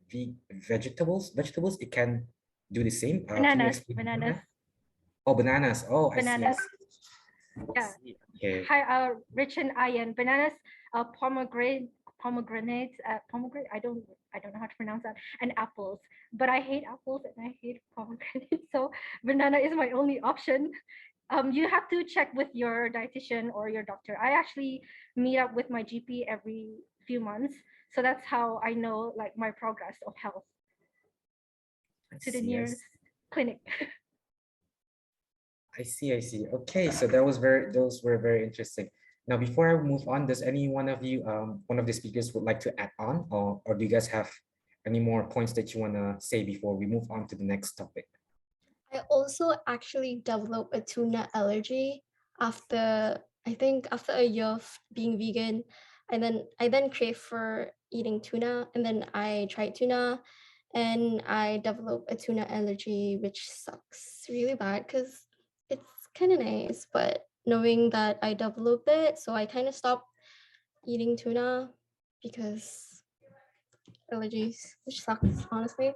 S4: vegetables, it can do the same. Can you explain
S6: Bananas.
S4: Oh, bananas. Oh,
S6: Bananas.
S4: I see. Okay.
S6: High, rich in iron. Bananas, pomegranate. I don't know how to pronounce that. And apples, but I hate apples and I hate pomegranates. So banana is my only option. You have to check with your dietitian or your doctor. I actually meet up with my GP every few months, so that's how I know like my progress of health to the nearest clinic.
S4: I see, I see. Okay, so those were very interesting. Now, before I move on, does any one of you, one of the speakers would like to add on, or do you guys have any more points that you want to say before we move on to the next topic?
S5: I also actually developed a tuna allergy after, I think after a year of being vegan. And then I then craved for eating tuna, and then I tried tuna and I developed a tuna allergy, which sucks really bad because it's kind of nice, but knowing that I developed it, so I kind of stopped eating tuna because allergies, which sucks, honestly.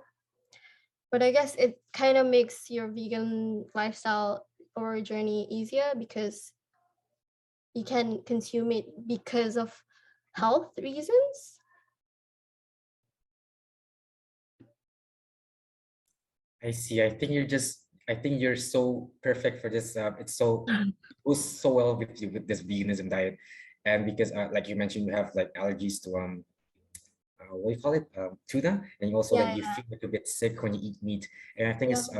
S5: But I guess it kind of makes your vegan lifestyle or journey easier because you can consume it because of health reasons.
S4: I see. I think you're so perfect for this. It goes so well with you with this veganism diet, and because like you mentioned, you have like allergies to what do you call it, tuna, and you also like
S5: Yeah,
S4: you feel like a bit sick when you eat meat, and I think
S5: yeah,
S4: it's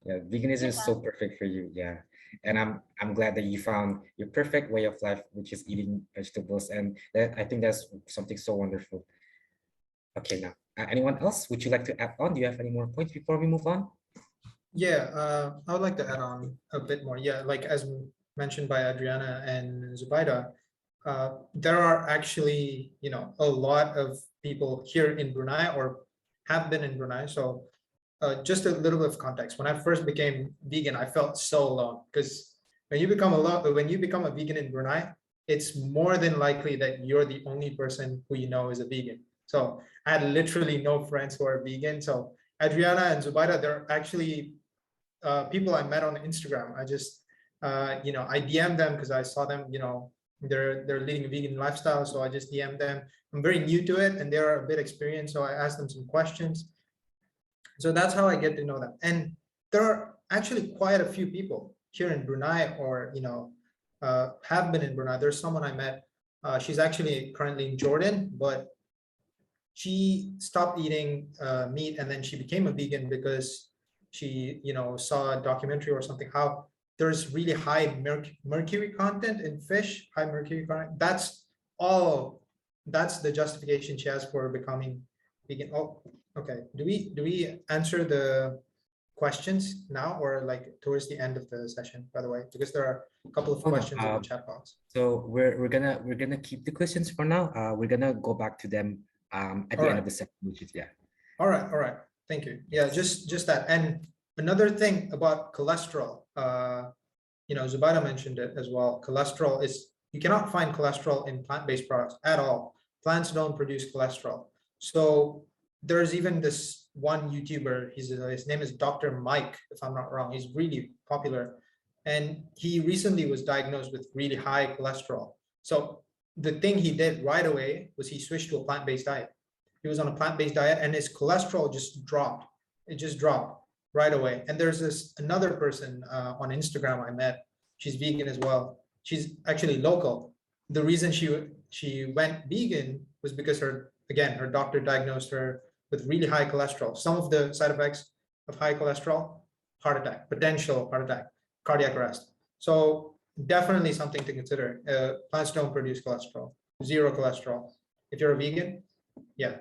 S4: yeah, veganism is so perfect for you. Yeah, and I'm glad that you found your perfect way of life, which is eating vegetables, and that I think that's something so wonderful. Okay, now anyone else? Would you like to add on? Do you have any more points before we move on?
S7: Yeah, I would like to add on a bit more. Yeah, like as mentioned by Adriana and Zubaida, there are actually, a lot of people here in Brunei or have been in Brunei. So just a little bit of context. When I first became vegan, I felt so alone because when you become a vegan in Brunei, it's more than likely that you're the only person who you know is a vegan. So I had literally no friends who are vegan. So Adriana and Zubaida, they're actually people I met on Instagram. I just, I DM them because I saw them, they're leading a vegan lifestyle. So I just DM them. I'm very new to it and they're a bit experienced. So I asked them some questions. So that's how I get to know them. And there are actually quite a few people here in Brunei or, have been in Brunei. There's someone I met. She's actually currently in Jordan, but she stopped eating meat and then she became a vegan because she saw a documentary or something how there's really high mercury content in fish, high mercury content. That's the justification she has for becoming vegan. Oh, okay, do we answer the questions now or like towards the end of the session, by the way, because there are a couple of
S4: Oh, no,
S7: questions in the chat box.
S4: so we're gonna keep the questions for now. We're gonna go back to them at the
S7: All
S4: end
S7: right.
S4: of the session, which is yeah.
S7: All right. Thank you. Yeah, just that. And another thing about cholesterol, Zubaida mentioned it as well. Cholesterol is, you cannot find cholesterol in plant-based products at all. Plants don't produce cholesterol. So there's even this one YouTuber, his name is Dr. Mike, if I'm not wrong. He's really popular. And he recently was diagnosed with really high cholesterol. So the thing he did right away was he switched to a plant-based diet. He was on a plant-based diet and his cholesterol just dropped. It just dropped right away. And there's this another person on Instagram I met. She's vegan as well. She's actually local. The reason she went vegan was because her doctor diagnosed her with really high cholesterol. Some of the side effects of high cholesterol: heart attack, potential heart attack, cardiac arrest. So definitely something to consider. Plants don't produce cholesterol, zero cholesterol. If you're a vegan, yeah.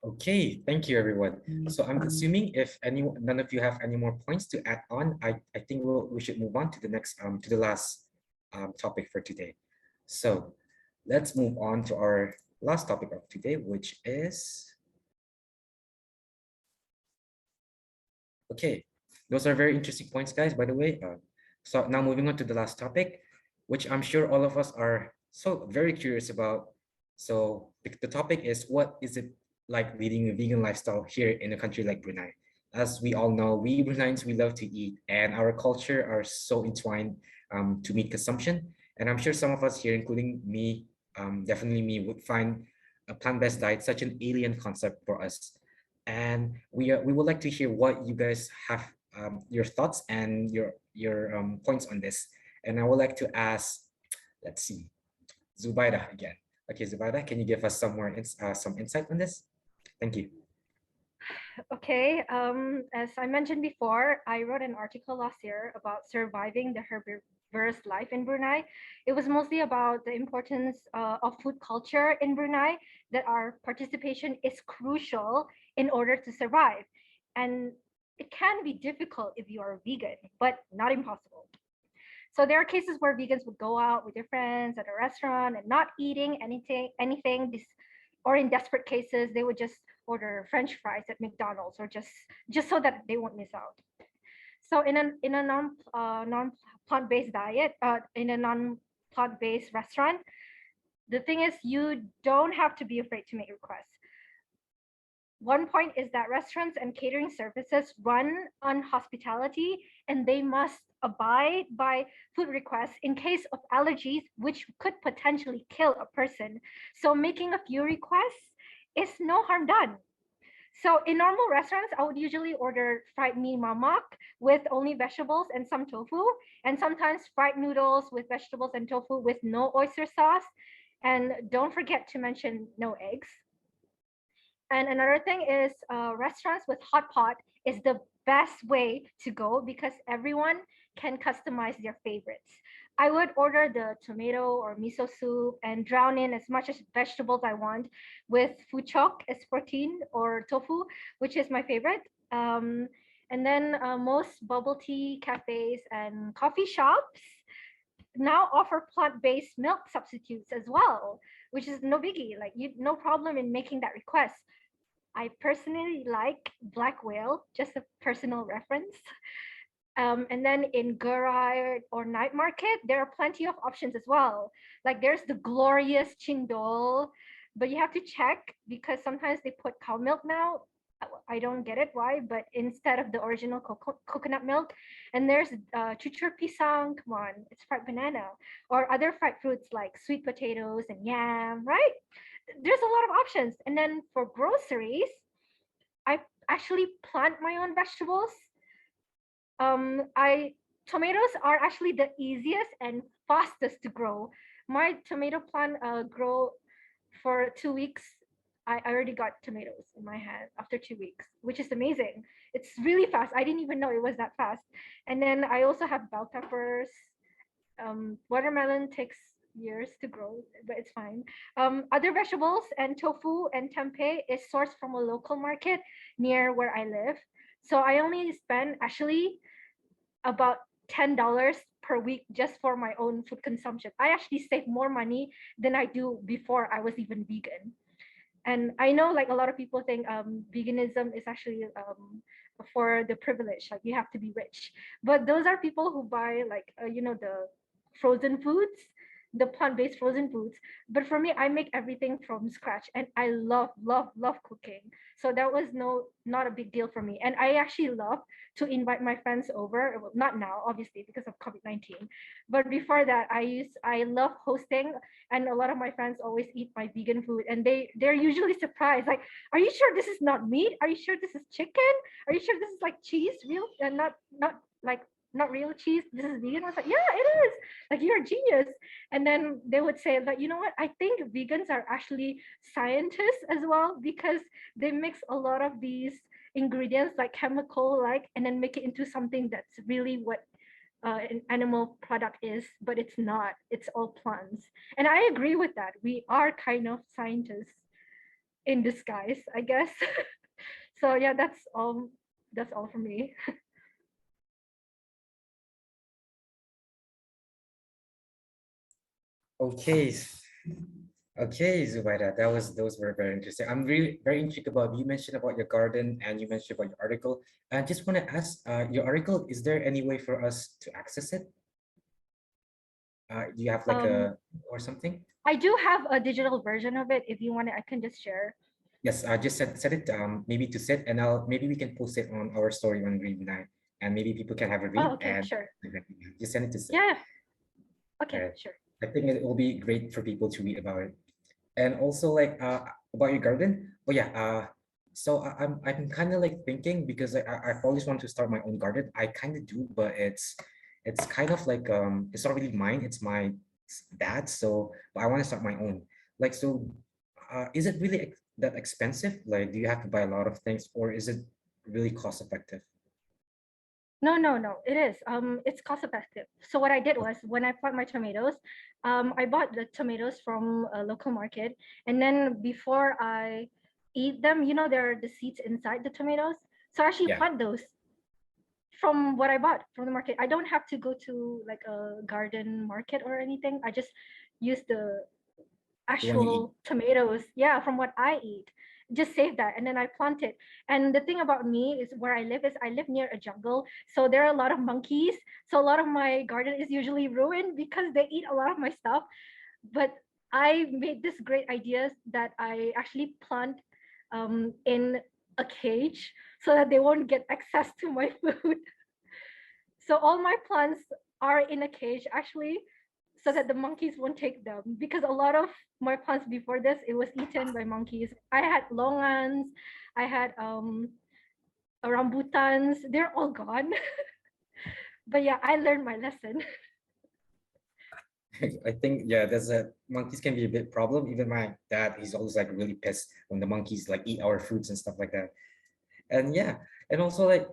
S4: Okay, thank you everyone. So I'm assuming if none of you have any more points to add on, I think we should move on to the next to the last topic for today. So let's move on to our last topic of today, which is okay. Those are very interesting points, guys, by the way. So now moving on to the last topic, which I'm sure all of us are so very curious about. So the topic is, what is it like leading a vegan lifestyle here in a country like Brunei? As we all know, we Bruneians, we love to eat, and our culture are so entwined to meat consumption. And I'm sure some of us here, including me, definitely me, would find a plant-based diet such an alien concept for us. And we would like to hear what you guys have, your thoughts and your points on this. And I would like to ask, let's see, Zubaida again. Okay, Zubaida, can you give us some insight on this? Thank you.
S6: Okay, as I mentioned before, I wrote an article last year about surviving the herbivorous life in Brunei. It was mostly about the importance of food culture in Brunei, that our participation is crucial in order to survive. And it can be difficult if you are vegan, but not impossible. So there are cases where vegans would go out with their friends at a restaurant and not eating anything. Or in desperate cases, they would just order French fries at McDonald's, or just so that they won't miss out. So in a non plant-based diet, in a non plant-based restaurant, the thing is, you don't have to be afraid to make requests. One point is that restaurants and catering services run on hospitality, and they must abide by food requests in case of allergies, which could potentially kill a person. So making a few requests is no harm done. So in normal restaurants, I would usually order fried mee mamak with only vegetables and some tofu, and sometimes fried noodles with vegetables and tofu with no oyster sauce. And don't forget to mention no eggs. And another thing is, restaurants with hot pot is the best way to go because everyone can customize their favorites. I would order the tomato or miso soup and drown in as much as vegetables I want with fuchok as protein, or tofu, which is my favorite. And then most bubble tea cafes and coffee shops now offer plant-based milk substitutes as well, which is no biggie. Like, no problem in making that request. I personally like black whale, just a personal reference. And then in Gerai or night market, there are plenty of options as well. Like, there's the glorious chingdol, but you have to check because sometimes they put cow milk now. I don't get it why, but instead of the original coconut milk. And there's chuchur pisang, come on, it's fried banana, or other fried fruits like sweet potatoes and yam, right? There's a lot of options. And then for groceries, I actually plant my own vegetables. Tomatoes are actually the easiest and fastest to grow. My tomato plant grow for 2 weeks. I already got tomatoes in my hand after 2 weeks, which is amazing. It's really fast. I didn't even know it was that fast. And then I also have bell peppers. Watermelon takes years to grow, but it's fine. Other vegetables and tofu and tempeh is sourced from a local market near where I live. So I only spend actually about $10 per week just for my own food consumption. I actually save more money than I do before I was even vegan. And I know, like, a lot of people think veganism is actually for the privileged, like you have to be rich. But those are people who buy, like, the frozen foods, the plant-based frozen foods. But for me, I make everything from scratch, and I love, love, love cooking. So that was not a big deal for me. And I actually love to invite my friends over. Well, not now, obviously, because of COVID-19. But before that, I love hosting, and a lot of my friends always eat my vegan food, and they're usually surprised, like, are you sure this is not meat? Are you sure this is chicken? Are you sure this is like cheese, real, and not real cheese? This is vegan. I was like, yeah, it is. Like, you're a genius. And then they would say that, you know what, I think vegans are actually scientists as well, because they mix a lot of these ingredients, like chemical, like, and then make it into something that's really what an animal product is, but it's not. It's all plants. And I agree with that. We are kind of scientists in disguise, I guess. So yeah, that's all for me.
S4: Okay. Okay, Zubaida, those were very interesting. I'm really very intrigued about, you mentioned about your garden and you mentioned about your article. I just want to ask, your article, is there any way for us to access it? Do you have like a or something?
S6: I do have a digital version of it. If you want it, I can just share.
S4: Yes, just set it maybe to sit, and maybe we can post it on our story on Read Night, and maybe people can have a read.
S6: Oh, okay,
S4: and
S6: sure.
S4: just send it to sit.
S6: Yeah. Okay,
S4: Alright.
S6: sure.
S4: I think it will be great for people to read about it. And also, like, about your garden. Oh yeah, so I'm kind of like thinking, because I've always wanted to start my own garden. I kind of do, but it's kind of like it's not really mine, it's my dad's. So but I want to start my own. Like, so is it really that expensive? Like, do you have to buy a lot of things, or is it really cost effective?
S6: No, it is. It's cost effective. So what I did was when I bought my tomatoes, I bought the tomatoes from a local market, and then before I eat them, you know, there are the seeds inside the tomatoes. So I actually
S4: Yeah.
S6: plant those from what I bought from the market. I don't have to go to like a garden market or anything. I just use the
S4: The one you eat.
S6: actual tomatoes, yeah, from what I eat. Just save that and then I plant it. And the thing about me is where I live is I live near a jungle, so there are a lot of monkeys. So a lot of my garden is usually ruined because they eat a lot of my stuff. But I made this great idea that I actually plant in a cage so that they won't get access to my food. So all my plants are in a cage actually, so that the monkeys won't take them, because a lot of my plants before this, it was eaten by monkeys. I had longans, I had rambutans, they're all gone. But yeah, I learned my lesson.
S4: I think, yeah, there's a monkeys can be a bit problem. Even my dad, he's always like really pissed when the monkeys like eat our fruits and stuff like that. And yeah, and also like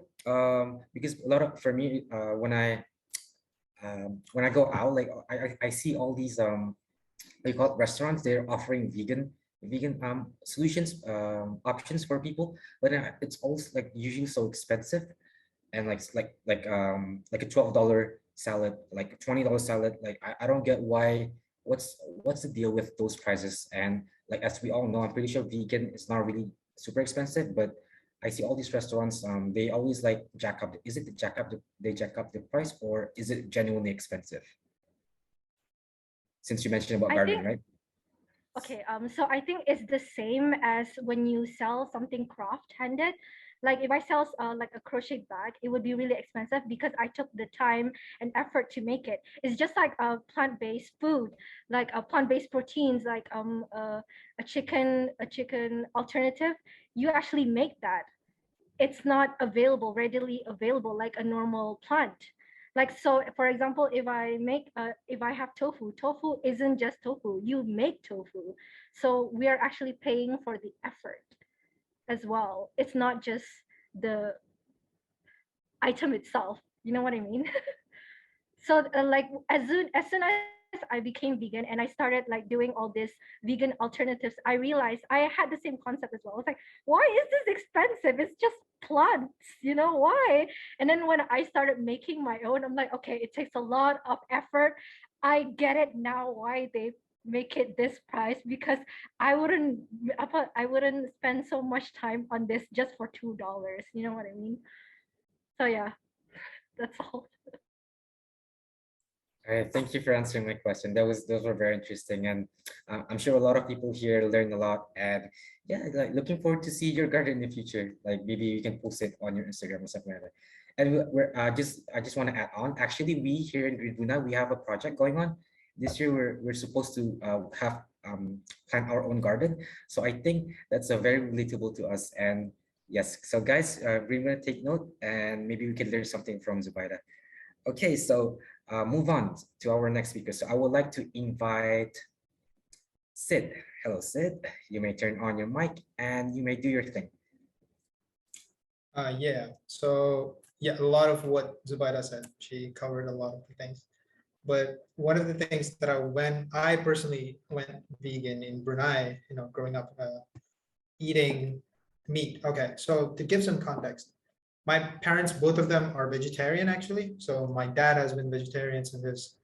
S4: because a lot of, for me, when I go out, like I see all these they call it restaurants, they're offering vegan solutions, options for people, but it's also like usually so expensive. And like a $12 salad, like a $20 salad, like I don't get what's the deal with those prices. And like, as we all know, I'm pretty sure vegan is not really super expensive, but I see all these restaurants, they always like jack up is it the jack up the, they jack up the price, or is it genuinely expensive? Since you mentioned about
S6: I
S4: gardening,
S6: think,
S4: right?
S6: okay, so I think it's the same as when you sell something craft handed. Like if I sell like a crochet bag, it would be really expensive because I took the time and effort to make it. It's just like a plant-based food, like a plant-based proteins, like a chicken alternative. You actually make that. It's not available, readily available like a normal plant. Like, so for example, if I have tofu isn't just tofu, you make tofu. So we are actually paying for the effort as well. It's not just the item itself, you know what I mean? So like as soon as I became vegan and I started like doing all this vegan alternatives, I realized I had the same concept as well. It's like, why is this expensive? It's just plants, you know, why? And then when I started making my own, I'm like, okay, it takes a lot of effort. I get it now why they make it this price, because I wouldn't I wouldn't spend so much time on this just for $2, you know what I mean? So yeah, that's all.
S4: All right, thank you for answering my question. Those were very interesting, and I'm sure a lot of people here learned a lot. And yeah, like looking forward to see your garden in the future. Like maybe you can post it on your Instagram or something like that. And I just want to add on. Actually, we here in Brunei, we have a project going on. This year, we're supposed to have plant our own garden. So I think that's a very relatable to us. And yes, so guys, we're gonna take note, and maybe we can learn something from Zubaida. Okay, so move on to our next speaker. So I would like to invite Sid. Hello, Sid. You may turn on your mic and you may do your thing.
S7: Yeah, so yeah, a lot of what Zubaida said, she covered a lot of the things. But one of the things that when I personally went vegan in Brunei, you know, growing up eating meat. Okay, so to give some context, my parents, both of them are vegetarian actually. So my dad has been vegetarian since his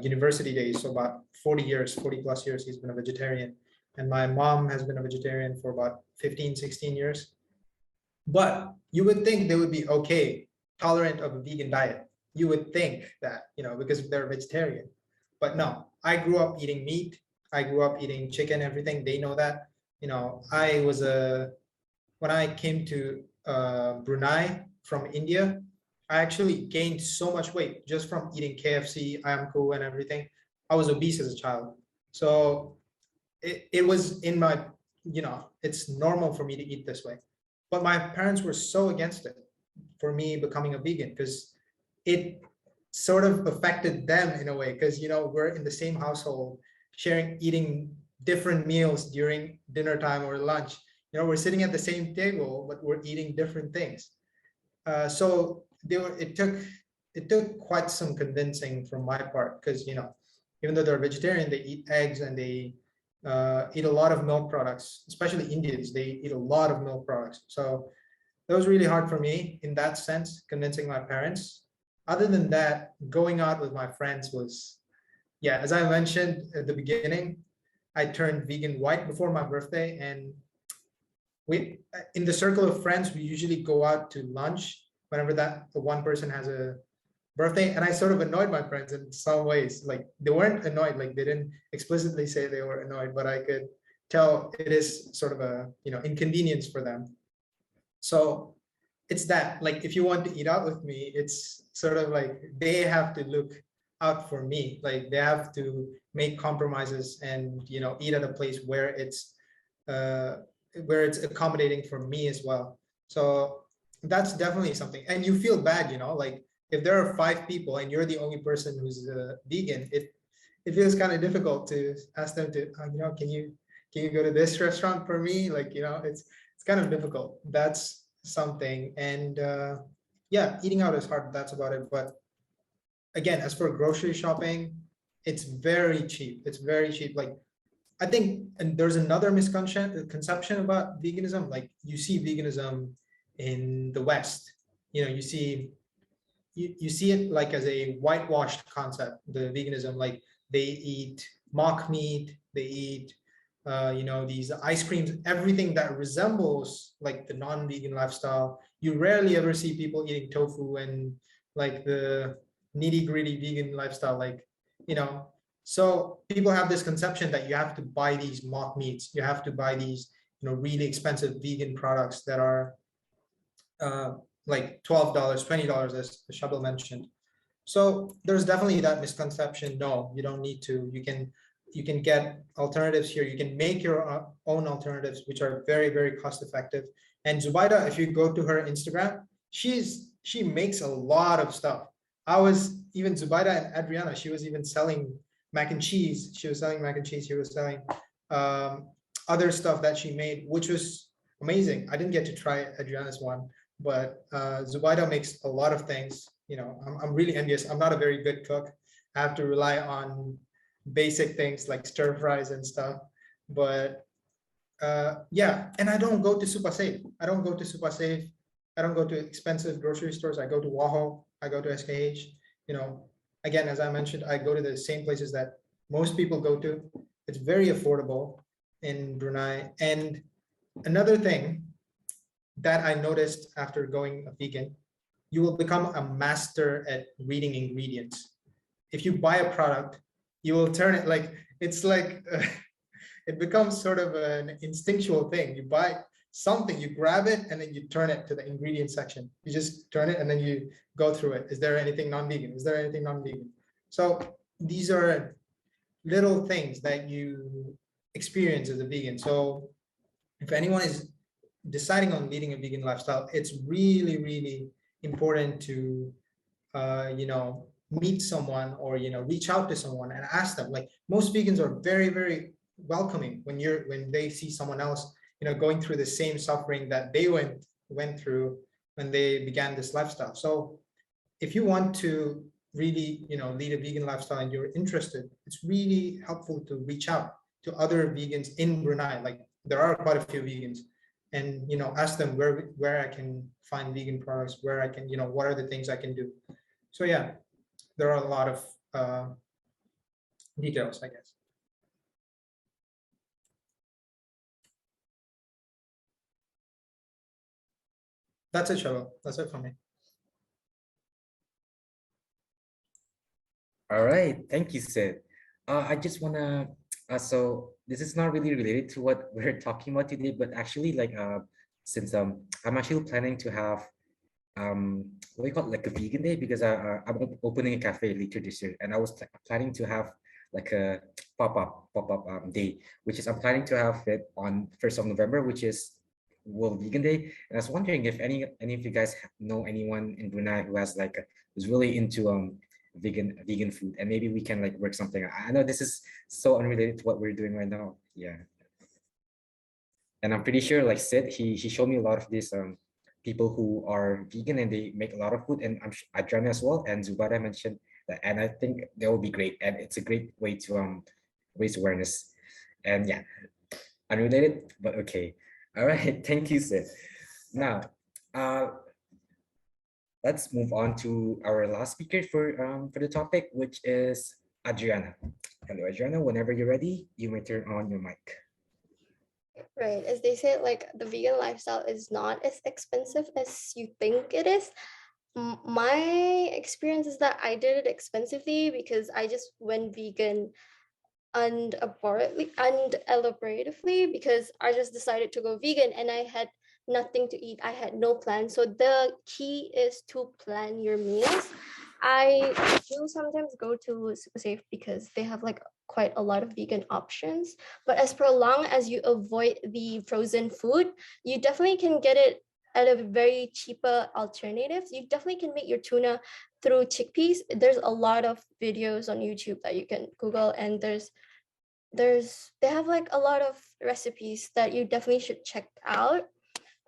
S7: university days. So about 40 years, 40 plus years, he's been a vegetarian. And my mom has been a vegetarian for about 15, 16 years. But you would think they would be okay, tolerant of a vegan diet. You would think that, you know, because they're vegetarian. But no, I grew up eating meat. I grew up eating chicken, everything. They know that. You know, when I came to Brunei from India, I actually gained so much weight just from eating KFC, Amco, and everything. I was obese as a child. So it was in my, you know, it's normal for me to eat this way. But my parents were so against it for me becoming a vegan because it sort of affected them in a way because, you know, we're in the same household sharing eating different meals during dinner time or lunch. You know, we're sitting at the same table, but we're eating different things. So it took quite some convincing from my part, because, you know, even though they're vegetarian, they eat eggs and they eat a lot of milk products, especially Indians. They eat a lot of milk products. So that was really hard for me in that sense, convincing my parents. Other than that, going out with my friends was, yeah, as I mentioned at the beginning, I turned vegan right before my birthday, and we, in the circle of friends, we usually go out to lunch whenever that one person has a birthday. And I sort of annoyed my friends in some ways. Like, they weren't annoyed, like they didn't explicitly say they were annoyed, but I could tell it is sort of a, you know, inconvenience for them. So it's that, like, if you want to eat out with me, it's sort of like they have to look out for me. Like, they have to make compromises and, you know, eat at a place where it's accommodating for me as well. So that's definitely something. And you feel bad, you know, like if there are 5 people and you're the only person who's vegan, it feels kind of difficult to ask them to, you know, can you go to this restaurant for me? Like, you know, it's kind of difficult. That's something. And yeah, eating out is hard. That's about it. But again, as for grocery shopping, it's very cheap. It's very cheap. Like, I think, and there's another misconception about veganism. Like, you see veganism in the West, you know, you see it like as a whitewashed concept, the veganism. Like, they eat mock meat, they eat you know, these ice creams, everything that resembles like the non-vegan lifestyle. You rarely ever see people eating tofu and like the nitty-gritty vegan lifestyle, like, you know. So people have this conception that you have to buy these mock meats, you have to buy these, you know, really expensive vegan products that are like $12, $20, as Shabal mentioned. So there's definitely that misconception. No, you don't need to. You can get alternatives here. You can make your own alternatives, which are very, very cost effective. And Zubaida, if you go to her Instagram, she makes a lot of stuff. I was even Zubaida and Adriana, she was even selling mac and cheese. She was selling mac and cheese. She was selling other stuff that she made, which was amazing. I didn't get to try Adriana's one, but Zubaida makes a lot of things. You know, I'm really envious. I'm not a very good cook. I have to rely on basic things like stir fries and stuff. But yeah, and I don't go to Super Safe. I don't go to Super Safe. I don't go to expensive grocery stores. I go to Waho. I go to SKH. You know, again, as I mentioned, I go to the same places that most people go to. It's very affordable in Brunei. And another thing that I noticed after going vegan, you will become a master at reading ingredients. If you buy a product, you will turn it like, it's like, it becomes sort of an instinctual thing. You buy something, you grab it, and then you turn it to the ingredient section. You just turn it and then you go through it. Is there anything non-vegan? Is there anything non-vegan? So these are little things that you experience as a vegan. So if anyone is deciding on leading a vegan lifestyle, it's really, really important to, you know, meet someone or, you know, reach out to someone and ask them. Like, most vegans are very, very welcoming when they see someone else, you know, going through the same suffering that they went through when they began this lifestyle. So if you want to really, you know, lead a vegan lifestyle and you're interested, it's really helpful to reach out to other vegans in Brunei. Like, there are quite a few vegans, and, you know, ask them where I can find vegan products, where I can, you know, what are the things I can do. So yeah, there are a lot of details, I guess. That's it, Shabo. That's it for me.
S4: All right, thank you, Sid. I just wanna, so this is not really related to what we're talking about today, but actually, like, since I'm actually planning to have what do you call it, like a vegan day, because I'm opening a cafe later this year, and I was planning to have like a pop-up day, which is I'm planning to have it on 1st of November, which is World Vegan Day. And I was wondering if any of you guys know anyone in Brunei who has like who's really into vegan food, and maybe we can like work something out. I know this is so unrelated to what we're doing right now. Yeah. And I'm pretty sure like Sid, he showed me a lot of these people who are vegan and they make a lot of food, and Adriana as well, and Zubada mentioned that, and I think they will be great, and it's a great way to raise awareness. And yeah, unrelated, but okay. All right, thank you, Sid. Now, let's move on to our last speaker for the topic, which is Adriana. Hello, Adriana. Whenever you're ready, you may turn on your mic.
S5: Right, as they say, like the vegan lifestyle is not as expensive as you think it is. My experience is that I did it expensively because I just went vegan unelaboratively because I just decided to go vegan and I had nothing to eat. I had no plan. So the key is to plan your meals. I do sometimes go to Super Safe because they have like quite a lot of vegan options. But as per long as you avoid the frozen food, you definitely can get it at a very cheaper alternatives. You definitely can make your tuna through chickpeas. There's a lot of videos on YouTube that you can Google, and they have like a lot of recipes that you definitely should check out.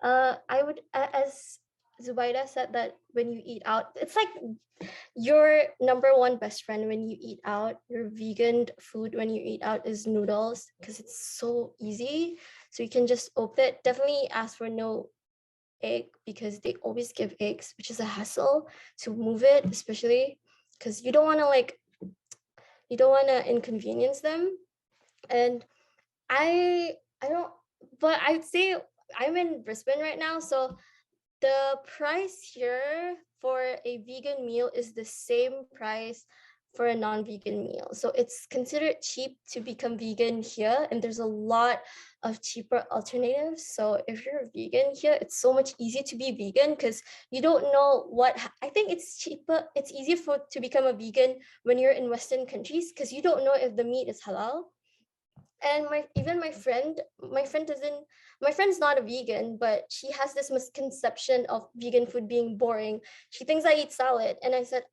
S5: I would, as Zubaida said, that when you eat out, it's like your number one best friend when you eat out. Your vegan food when you eat out is noodles because it's so easy. So you can just open it. Definitely ask for no egg because they always give eggs, which is a hassle to move it, especially because you don't want to inconvenience them. And I don't, but I'd say I'm in Brisbane right now, so the price here for a vegan meal is the same price for a non-vegan meal. So it's considered cheap to become vegan here, and there's a lot of cheaper alternatives. So if you're a vegan here, it's so much easier to be vegan because you don't know I think it's cheaper, it's easier to become a vegan when you're in Western countries because you don't know if the meat is halal. And my friend's not a vegan, but she has this misconception of vegan food being boring. She thinks I eat salad, and I said,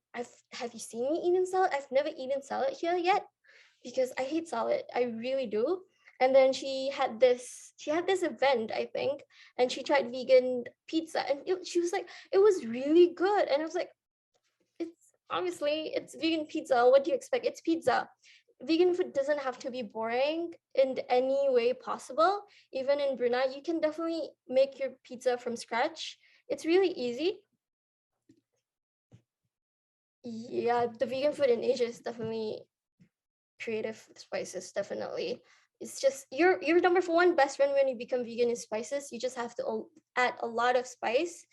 S5: have you seen me eating salad? I've never eaten salad here yet because I hate salad. I really do. And then she had this event, I think, and she tried vegan pizza, and she was like, it was really good. And I was like, it's vegan pizza. What do you expect? It's pizza. Vegan food doesn't have to be boring in any way possible. Even in Brunei, you can definitely make your pizza from scratch. It's really easy. Yeah, the vegan food in Asia is definitely creative. Spices, definitely. It's just your number one best friend when you become vegan is spices. You just have to add a lot of spice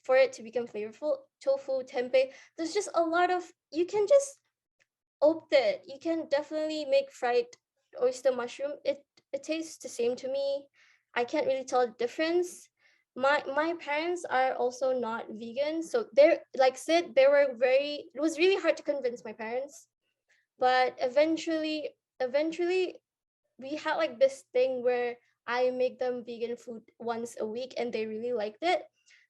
S5: for it to become flavorful. Tofu, tempeh. There's just a lot of, you can just opt it. You can definitely make fried oyster mushroom. It tastes the same to me. I can't really tell the difference. My parents are also not vegan, so they're like Sid, it was really hard to convince my parents. But eventually we had like this thing where I make them vegan food once a week and they really liked it.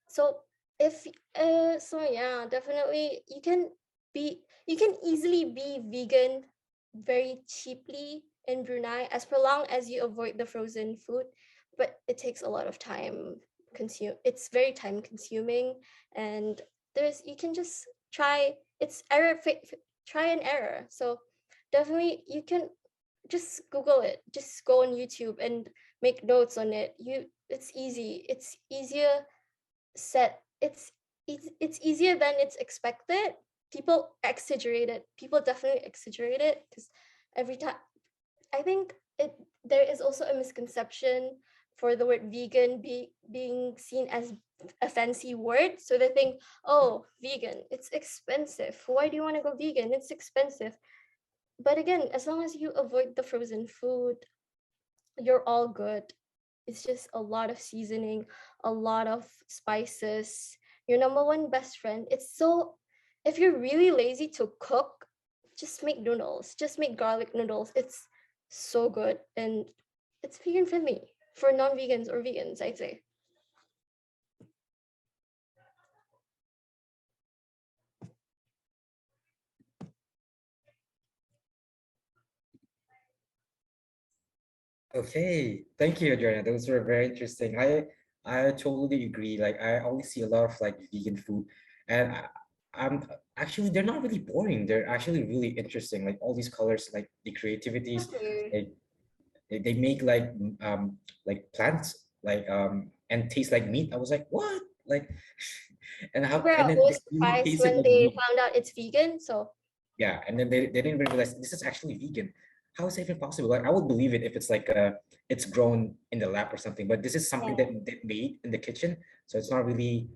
S5: So yeah, definitely you can easily be vegan very cheaply in Brunei as long as you avoid the frozen food, but it takes a lot of time it's very time consuming, and you can just try, it's try and error. So definitely you can just Google it, just go on YouTube and make notes on it. It's easy, it's easier set, it's easier than it's expected. People exaggerate it. People definitely exaggerate it because every time, I think there is also a misconception for the word vegan being seen as a fancy word. So they think, oh, vegan, it's expensive. Why do you want to go vegan? It's expensive. But again, as long as you avoid the frozen food, you're all good. It's just a lot of seasoning, a lot of spices. Your number one best friend. If you're really lazy to cook, just make noodles. Just make garlic noodles. It's so good, and it's vegan friendly for non-vegans or vegans, I'd say.
S4: Okay, thank you, Adriana. Those were very interesting. I totally agree. Like I always see a lot of like vegan food, and I'm actually they're not really boring. They're actually really interesting. Like all these colors, like the creativities,
S5: Okay.
S4: like they make like plants and taste like meat. I was like, what? Like, and
S5: We
S4: how?
S5: were
S4: And then
S5: always
S4: it really
S5: surprised
S4: tasted
S5: when
S4: like
S5: they
S4: meat.
S5: found out it's vegan. So
S4: Yeah, and then they didn't even realize this is actually vegan. How is it even possible? Like I would believe it if it's like it's grown in the lab or something, but this is something
S5: yeah.
S4: that they made in the kitchen, so it's not really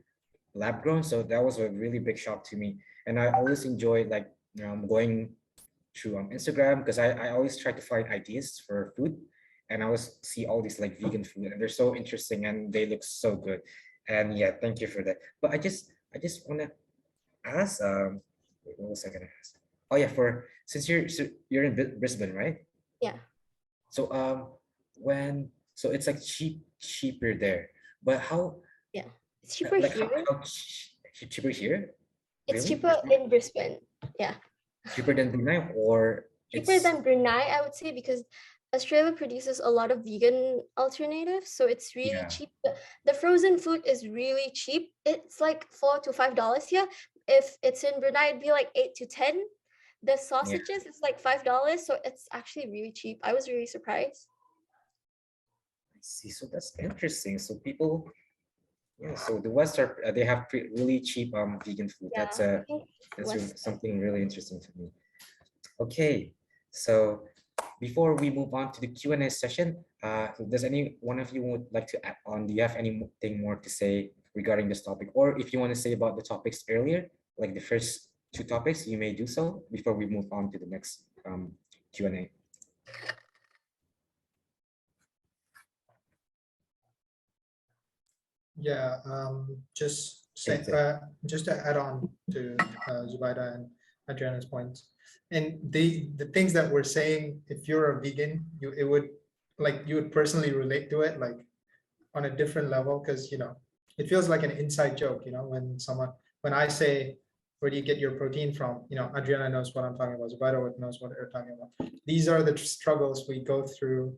S4: lab grown. So that was a really big shock to me. And I always enjoy like going through Instagram because I always try to find ideas for food, and I always see all these like vegan food, and they're so interesting and they look so good. And yeah, thank you for that. But I just want to ask wait, what was I gonna ask? Oh yeah, for since you're in Brisbane, right?
S5: Yeah.
S4: So so it's like cheaper there, but how
S5: Yeah. It's cheaper
S4: like
S5: here.
S4: cheaper here?
S5: It's
S4: Really?
S5: cheaper in Brisbane. Yeah.
S4: Cheaper than Brunei, or
S5: Cheaper
S4: it's
S5: than Brunei, I would say, because Australia produces a lot of vegan alternatives, so it's really
S4: yeah.
S5: cheap. The frozen food is really cheap. It's like $4 to $5 here. If it's in Brunei, it'd be like 8 to 10. The
S4: Yeah,
S5: sausages is like $5, so it's actually really cheap. I was really surprised.
S4: I see. So that's interesting. So people, yeah. So the West are they have really cheap vegan food.
S5: Yeah, I think West.
S4: Something really interesting to me. Okay, so before we move on to the Q&A session, does any one of you would like to add on? Do you have anything more to say regarding this topic? Or if you want to say about the topics earlier, like the first two topics, you may do so before we move on to the next Q&A.
S7: Yeah,
S4: Thanks, Ed.
S7: just to add on to Zubaida and Adriana's points, and the things that we're saying, if you're a vegan, you would personally relate to it, like on a different level, because it feels like an inside joke, when I say, where do you get your protein from? Adriana knows what I'm talking about, Zubaida knows what they're talking about. These are the struggles we go through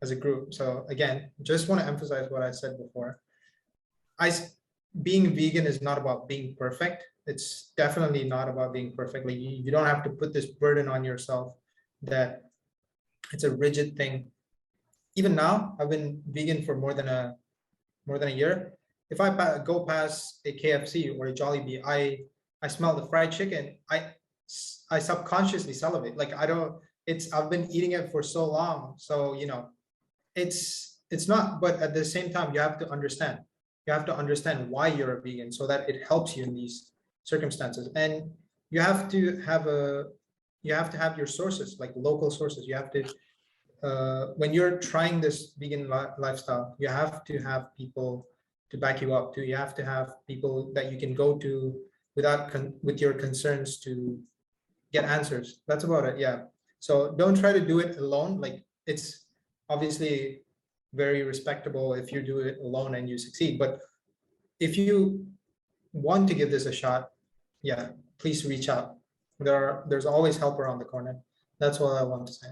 S7: as a group. So again, just want to emphasize what I said before. Being vegan is not about being perfect. It's definitely not about being perfect. Like you don't have to put this burden on yourself that it's a rigid thing. Even now, I've been vegan for more than a year. If I go past a KFC or a Jollibee, I smell the fried chicken. I subconsciously salivate. Like I don't. I've been eating it for so long, so it's not. But at the same time, you have to understand. You have to understand why you're a vegan so that it helps you in these circumstances. And you have to have your sources, like local sources. You have to when you're trying this vegan lifestyle, you have to have people to back you up. You have to have people that you can go to with your concerns to get answers. That's about it. Yeah. So don't try to do it alone. Like it's obviously very respectable if you do it alone and you succeed. But if you want to give this a shot, yeah, please reach out. There's always help around the corner. That's all I want to say.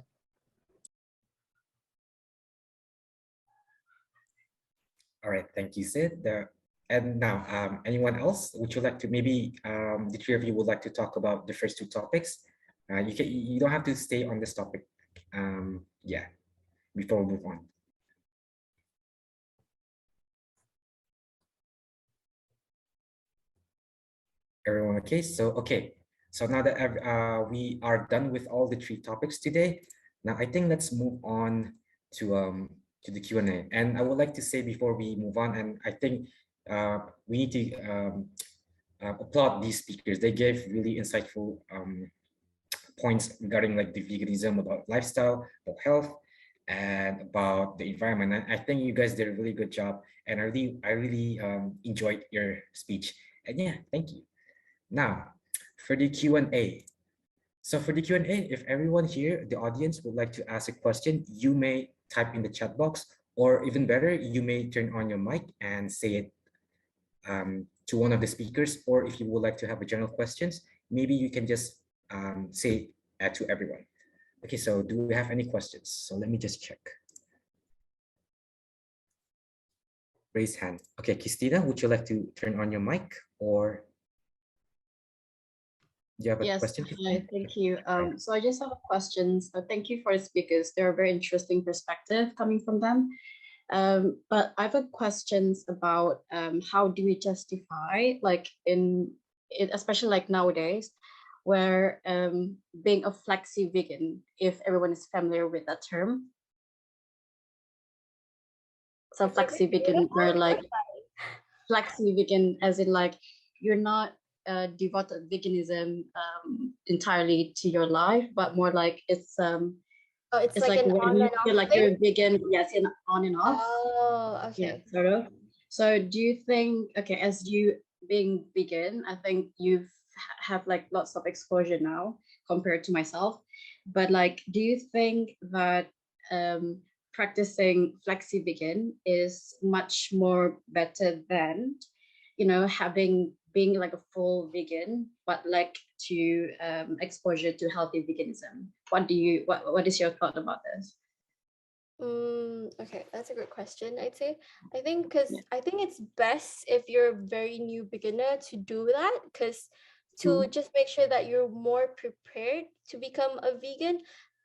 S4: All right, thank you, Sid. And now, anyone else? Would you like to maybe the three of you would like to talk about the first two topics? You don't have to stay on this topic. Yeah, before we move on. Everyone okay? So now that we are done with all the three topics today, now I think let's move on to the Q&A. And I would like to say before we move on, and I think we need to applaud these speakers. They gave really insightful points regarding like the veganism, about lifestyle, about health, and about the environment. And I think you guys did a really good job, and I really enjoyed your speech. And yeah, thank you. Now, for the Q&A. So for the Q&A, if everyone here, the audience, would like to ask a question, you may type in the chat box, or even better, you may turn on your mic and say it to one of the speakers. Or if you would like to have a general questions, maybe you can just say to everyone. Okay, so do we have any questions? So let me just check. raise hand. Okay, Christina, would you like to turn on your mic, or do you have a
S8: Yes,
S4: question?
S8: hi, thank you. So I just have questions. Thank you for the speakers. They're a very interesting perspective coming from them. But I have a questions about how do we justify, like especially like nowadays, where being a flexi vegan, if everyone is familiar with that term. So flexi vegan, where like flexi vegan, as in like you're not devoted veganism entirely to your life, but more like it's
S5: it's
S8: like
S5: an
S8: when
S5: on
S8: you
S5: and
S8: feel
S5: off
S8: like you're
S5: thing.
S8: vegan, yes, in on and off.
S5: Oh,
S8: Yeah,
S5: okay.
S8: sort of. So do you think, okay, as you being vegan, I think you've have like lots of exposure now compared to myself. But like, do you think that practicing flexi vegan is much more better than, being like a full vegan, but like to exposure to healthy veganism? What is your thought about this?
S5: Okay, that's a good question, I'd say. I think because
S8: Yeah.
S5: I think it's best if you're a very new beginner to do that, because to just make sure that you're more prepared to become a vegan.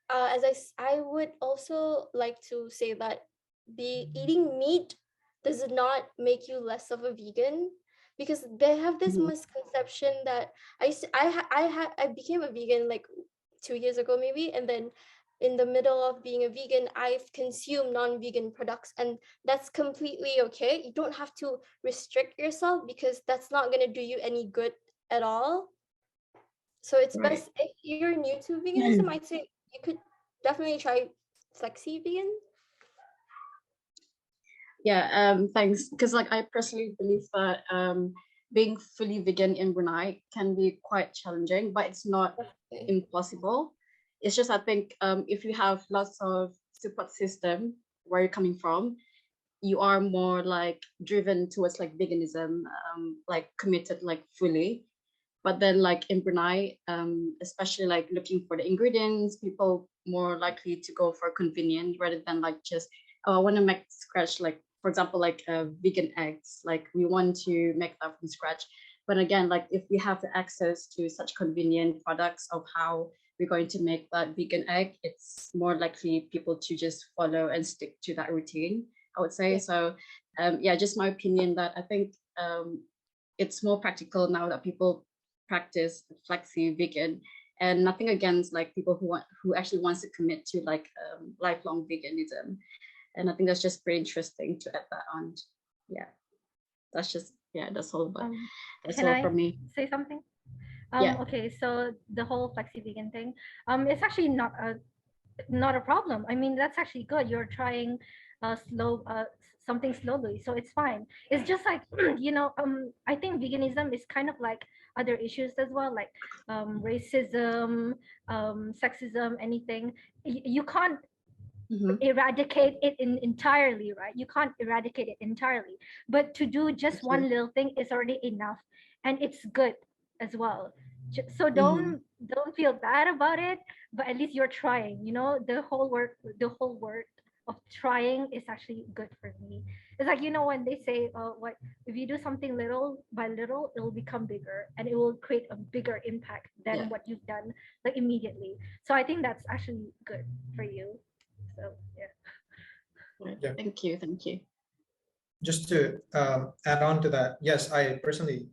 S5: I would also like to say that eating meat does not make you less of a vegan, because they have this misconception that I became a vegan like 2 years ago maybe, and then in the middle of being a vegan, I've consumed non-vegan products, and that's completely okay. You don't have to restrict yourself, because that's not going to do you any good at all. So it's
S8: Right.
S5: best if you're new to veganism, I'd say you could definitely try flexi vegan.
S8: Yeah, thanks. Because like I personally believe that being fully vegan in Brunei can be quite challenging, but it's not impossible. It's just I think if you have lots of support system where you're coming from, you are more like driven towards like veganism, like committed like fully. But then like in Brunei, especially like looking for the ingredients, people more likely to go for convenient rather than like just, oh, I want to make scratch, like for example, like vegan eggs, like we want to make that from scratch. But again, like if we have the access to such convenient products of how we're going to make that vegan egg, it's more likely people to just follow and stick to that routine, I would say. So yeah, just my opinion that I think it's more practical now that people practice flexi vegan, and nothing against like people who actually wants to commit to like lifelong veganism. And I think that's just pretty interesting to add that on. Yeah, that's all. But that's all from me.
S6: Say something?
S8: Yeah.
S6: Okay, so the whole flexi vegan thing, it's actually not a problem. I mean, that's actually good. You're trying something slowly, so it's fine. It's just like I think veganism is kind of like other issues as well, like racism, sexism, anything. You can't eradicate it entirely, right? You can't eradicate it entirely, but to do just one little thing is already enough, and it's good as well. So don't feel bad about it, but at least you're trying. The whole work of trying is actually good for me. It's like, when they say, what if you do something little by little, it will become bigger, and it will create a bigger impact than what you've done like immediately. So I think that's actually good for you. So
S8: yeah. Thank you.
S7: Just to add on to that, yes, I personally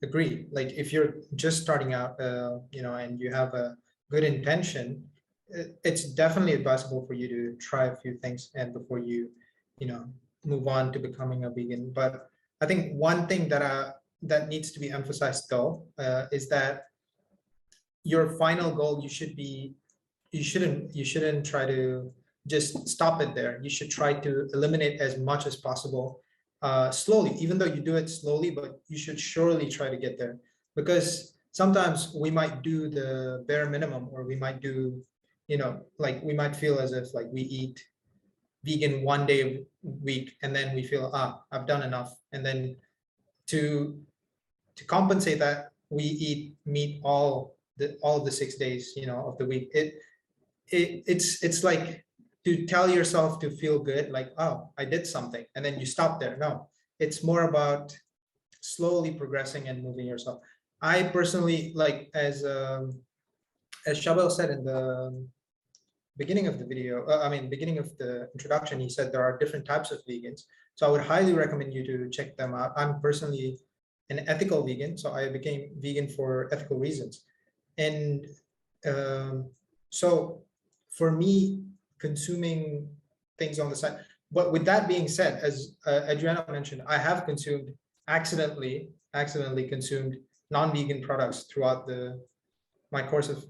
S7: agree. Like if you're just starting out, and you have a good intention, it's definitely advisable for you to try a few things and before you move on to becoming a vegan. But I think one thing that needs to be emphasized though is that your final goal, you shouldn't try to just stop it there. You should try to eliminate as much as possible slowly, even though you do it slowly, but you should surely try to get there, because sometimes we might do the bare minimum, or we might do, like we might feel as if like we eat vegan one day a week, and then we feel, I've done enough. And then to compensate that, we eat meat all the 6 days, of the week. It's like to tell yourself to feel good, like, oh, I did something, and then you stop there. No, it's more about slowly progressing and moving yourself. I personally, like, as Shabel said in the beginning of the video, beginning of the introduction, he said there are different types of vegans. So I would highly recommend you to check them out. I'm personally an ethical vegan, so I became vegan for ethical reasons. And so for me, consuming things on the side, but with that being said, as Adriana mentioned, I have consumed accidentally consumed non-vegan products throughout my course of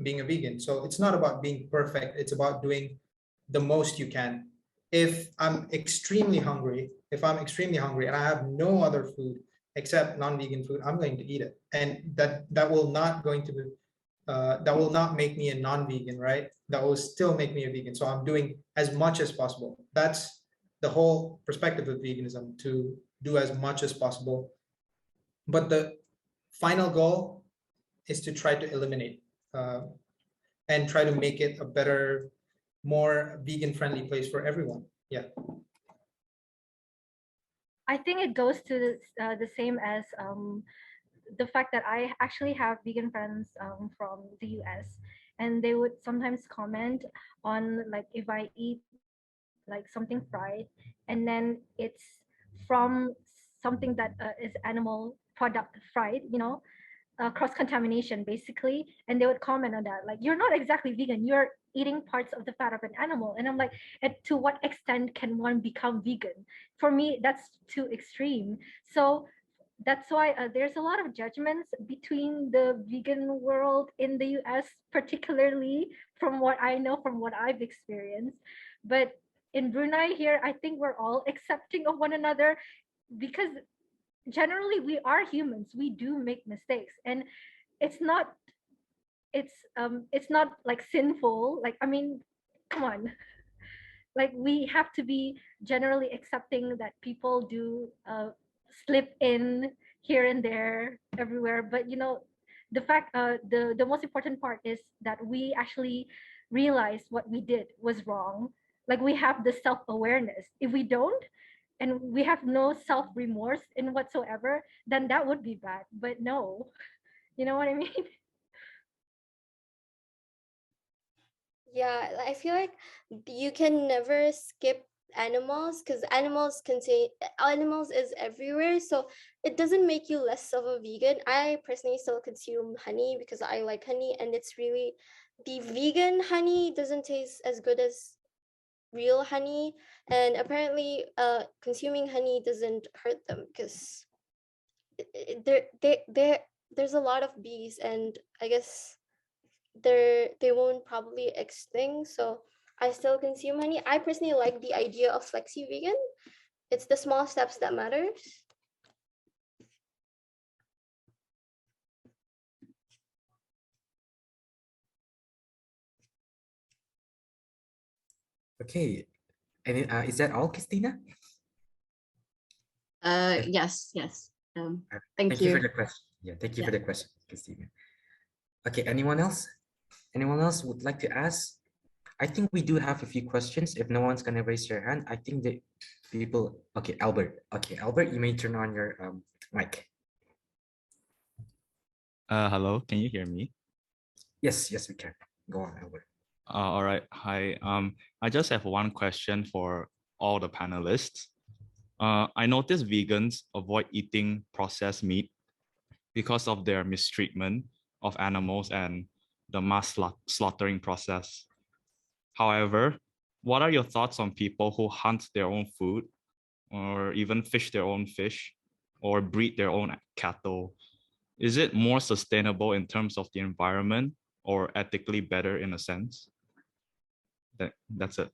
S7: being a vegan. So it's not about being perfect, it's about doing the most you can. If I'm extremely hungry and I have no other food except non-vegan food, I'm going to eat it, and that will not make me a non-vegan, right? That will still make me a vegan. So I'm doing as much as possible. That's the whole perspective of veganism, to do as much as possible. But the final goal is to try to eliminate and try to make it a better, more vegan-friendly place for everyone. Yeah.
S6: I think it goes to the same as the fact that I actually have vegan friends from the US, and they would sometimes comment on, like, if I eat like something fried and then it's from something that is animal product fried, cross contamination basically, and they would comment on that, like, you're not exactly vegan, you're eating parts of the fat of an animal. And I'm like, to what extent can one become vegan? For me, that's too extreme. So that's why there's a lot of judgments between the vegan world in the US, particularly from what I know, from what I've experienced. But in Brunei here, I think we're all accepting of one another, because generally we are humans, we do make mistakes, and it's not like sinful, like, I mean, come on, like, we have to be generally accepting that people do slip in here and there everywhere. But the fact, the most important part is that we actually realize what we did was wrong. Like, we have the self-awareness. If we don't, and we have no self-remorse in whatsoever, then that would be bad. But no, you know what I mean?
S5: Yeah, I feel like you can never skip animals, because animals is everywhere. So it doesn't make you less of a vegan. I personally still consume honey because I like honey, and it's really, the vegan honey doesn't taste as good as real honey. And apparently consuming honey doesn't hurt them, because there's a lot of bees, and I guess they won't probably extinct. So I still consume honey. I personally like the idea of flexi vegan. It's the small steps that matters.
S4: Okay, and is that all, Christina?
S8: Yes.
S4: Uh,
S8: Thank
S4: you for
S8: you.
S4: the question. Yeah, thank you
S8: Yeah.
S4: for the question, Christina. Okay, anyone else? Anyone else would like to ask? I think we do have a few questions. If no one's gonna raise their hand, I think the people. Okay, Albert. Okay, Albert, you may turn on your mic.
S9: Hello, can you hear me?
S4: Yes, we can. Go on, Albert.
S9: All right. Hi. I just have one question for all the panelists. I noticed vegans avoid eating processed meat because of their mistreatment of animals and the mass slaughtering process. However, what are your thoughts on people who hunt their own food or even fish their own fish or breed their own cattle? Is it more sustainable in terms of the environment or ethically better in a sense? That's it.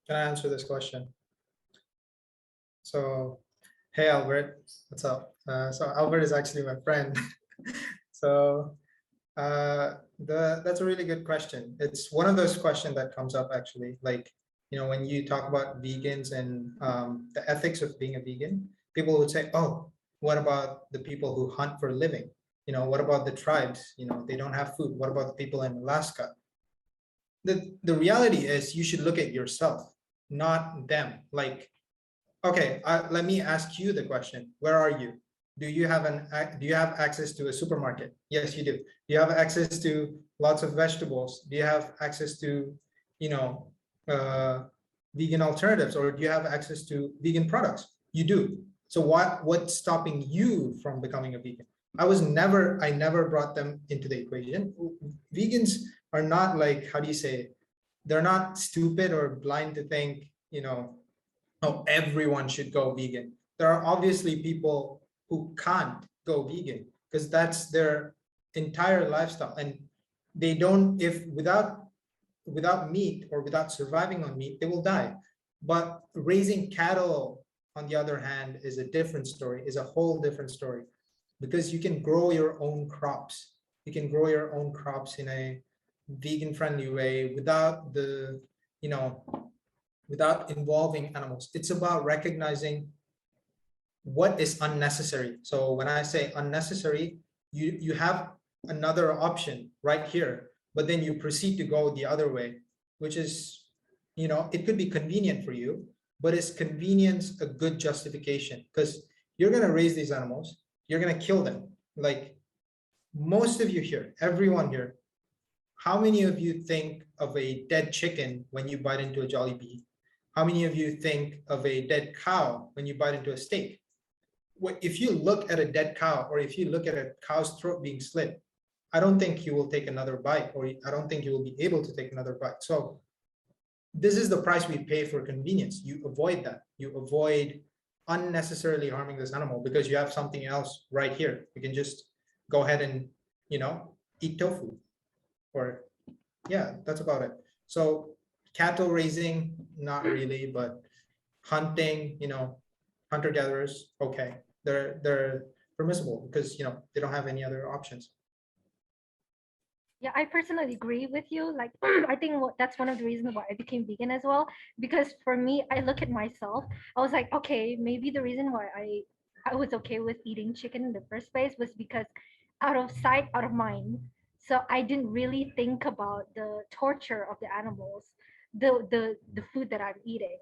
S7: Can I answer this question? So, hey Albert, what's up? So Albert is actually my friend. So that's a really good question. It's one of those questions that comes up actually, like, when you talk about vegans and the ethics of being a vegan, people would say, oh, what about the people who hunt for a living? What about the tribes? They don't have food. What about the people in Alaska? the reality is you should look at yourself, not them. Like, okay, let me ask you the question. Where are you? Do you have access to a supermarket? Yes, you do. Do you have access to lots of vegetables? Do you have access to, you know, vegan alternatives, or do you have access to vegan products? You do. So what's stopping you from becoming a vegan? I never brought them into the equation. Vegans are not like, how do you say, they're not stupid or blind to think, you know, oh, everyone should go vegan. There are obviously people who can't go vegan because that's their entire lifestyle, and they don't, if without meat or without surviving on meat, they will die. But raising cattle, on the other hand, is a different story, is a whole different story, because you can grow your own crops. You can grow your own crops in a vegan friendly way without the, you know, without involving animals. It's about recognizing what is unnecessary. So when I say unnecessary, you have another option right here, but then you proceed to go the other way, which is, you know, it could be convenient for you, but is convenience a good justification? Because you're going to raise these animals, you're going to kill them. Like most of you here, everyone here, how many of you think of a dead chicken when you bite into a Jollibee? How many of you think of a dead cow when you bite into a steak? If you look at a dead cow, or if you look at a cow's throat being slit, I don't think you will take another bite, or I don't think you will be able to take another bite. So this is the price we pay for convenience. You avoid that. You avoid unnecessarily harming this animal because you have something else right here. You can just go ahead and, you know, eat tofu. Or yeah, that's about it. So cattle raising, not really, but hunting, you know, hunter gatherers, okay, they're permissible because, you know, they don't have any other options.
S6: Yeah, I personally agree with you. Like, I think that's one of the reasons why I became vegan as well. Because for me, I look at myself. I was like, okay, maybe the reason why I was okay with eating chicken in the first place was because out of sight, out of mind. So I didn't really think about the torture of the animals, the food that I'm eating,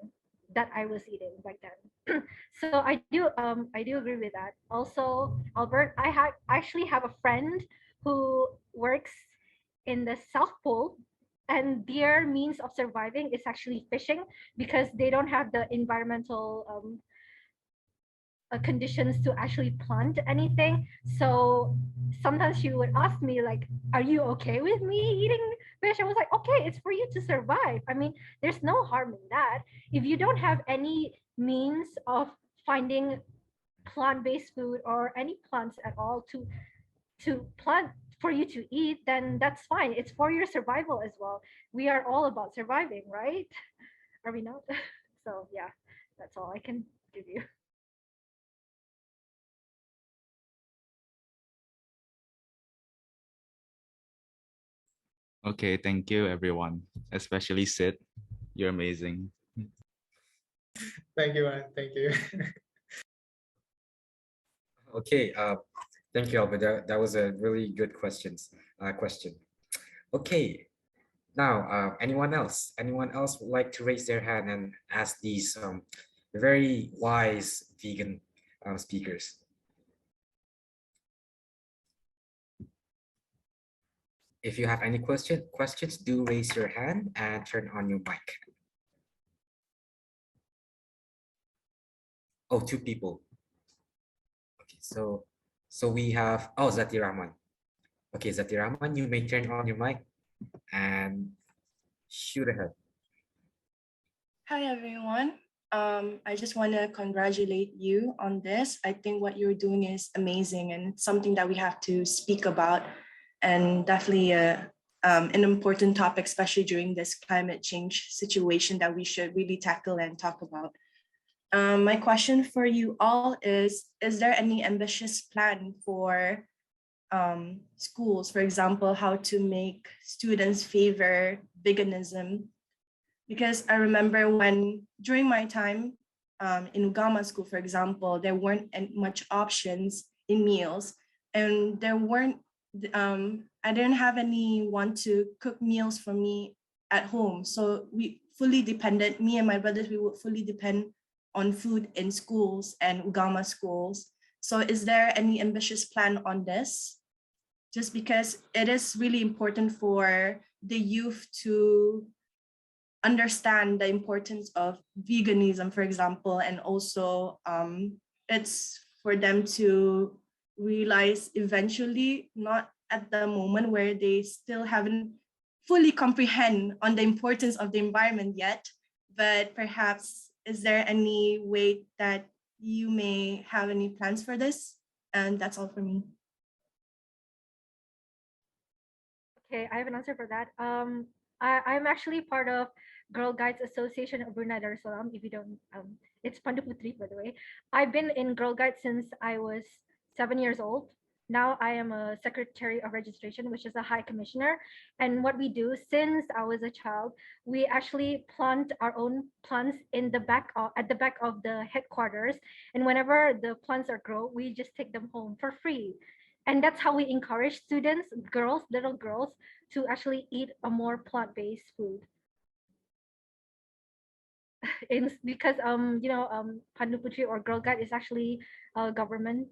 S6: that I was eating back then. So I do agree with that. Also, Albert, I actually have a friend who works in the South Pole, and their means of surviving is actually fishing because they don't have the environmental conditions to actually plant anything. So sometimes she would ask me like, are you okay with me eating fish? I was like, okay, it's for you to survive. I mean, there's no harm in that. If you don't have any means of finding plant-based food or any plants at all to plant for you to eat, then that's fine. It's for your survival as well. We are all about surviving, right? Are we not? So yeah, that's all I can give you.
S9: Okay, thank you everyone, especially Sid. You're amazing.
S7: Thank you, man. Thank you.
S4: Okay, thank you, Albert. That was a really good question. Okay, now anyone else? Anyone else would like to raise their hand and ask these very wise vegan speakers? If you have any questions, do raise your hand and turn on your mic. Oh, two people. Okay, so we have, oh, Zati Rahman. Okay, Zati Rahman, you may turn on your mic and shoot ahead.
S10: Hi, everyone. I just want to congratulate you on this. I think what you're doing is amazing and something that we have to speak about, and definitely an important topic, especially during this climate change situation that we should really tackle and talk about. My question for you all is there any ambitious plan for schools, for example, how to make students favor veganism? Because I remember when during my time in Ugama school, for example, there weren't much options in meals, and there weren't, I didn't have anyone to cook meals for me at home. So we fully depended, me and my brothers, we would fully depend on food in schools and Ugama schools. So is there any ambitious plan on this? Just because it is really important for the youth to understand the importance of veganism, for example, and also it's for them to realize eventually, not at the moment where they still haven't fully comprehend on the importance of the environment yet, but perhaps is there any way that you may have any plans for this? And that's all for me.
S6: Okay, I have an answer for that. I'm actually part of Girl Guides Association of Brunei Darussalam. If you don't, it's Pandu Putri, by the way. I've been in Girl Guides since I was 7 years old. Now I am a secretary of registration, which is a high commissioner. And what we do since I was a child, we actually plant our own plants in the back at the back of the headquarters. And whenever the plants are grown, we just take them home for free. And that's how we encourage students, girls, little girls, to actually eat a more plant-based food. Because Pandu Putri or Girl Guide is actually a government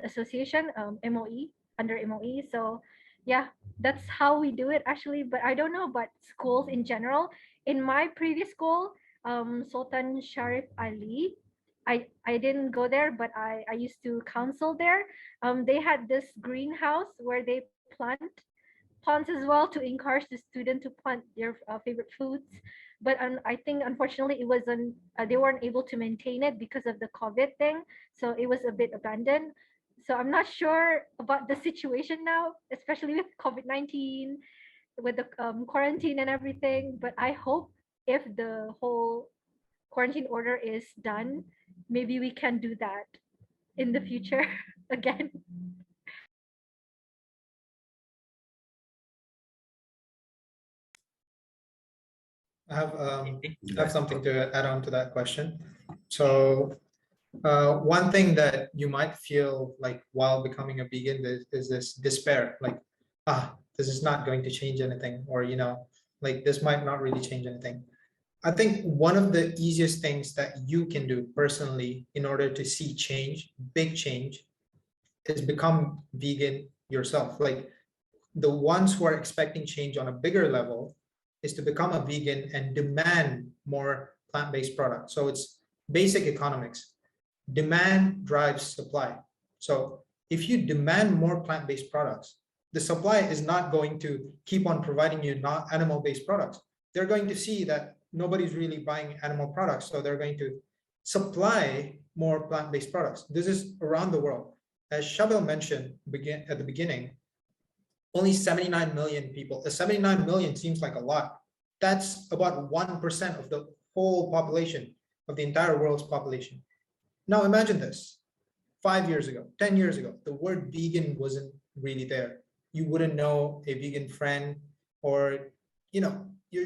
S6: association, MOE, under MOE. So yeah, that's how we do it actually. But I don't know about schools in general. In my previous school, Sultan Sharif Ali, I didn't go there, but I used to counsel there. They had this greenhouse where they plant plants as well to encourage the student to plant their favorite foods. But I think unfortunately it wasn't, they weren't able to maintain it because of the COVID thing. So it was a bit abandoned. So I'm not sure about the situation now, especially with COVID-19, with the quarantine and everything. But I hope if the whole quarantine order is done, maybe we can do that in the future again.
S7: I have something to add on to that question. So one thing that you might feel like while becoming a vegan is this despair, like, this is not going to change anything, or, like this might not really change anything. I think one of the easiest things that you can do personally in order to see change, big change, is become vegan yourself. Like the ones who are expecting change on a bigger level is to become a vegan and demand more plant-based products. So it's basic economics. Demand drives supply. So if you demand more plant-based products, the supply is not going to keep on providing you not animal-based products. They're going to see that nobody's really buying animal products, so they're going to supply more plant-based products. This is around the world. As Shabil mentioned at the beginning, only 79 million people. 79 million seems like a lot. That's about 1% of the whole population, of the entire world's population. Now imagine this. 5 years ago, 10 years ago, the word vegan wasn't really there. You wouldn't know a vegan friend, or,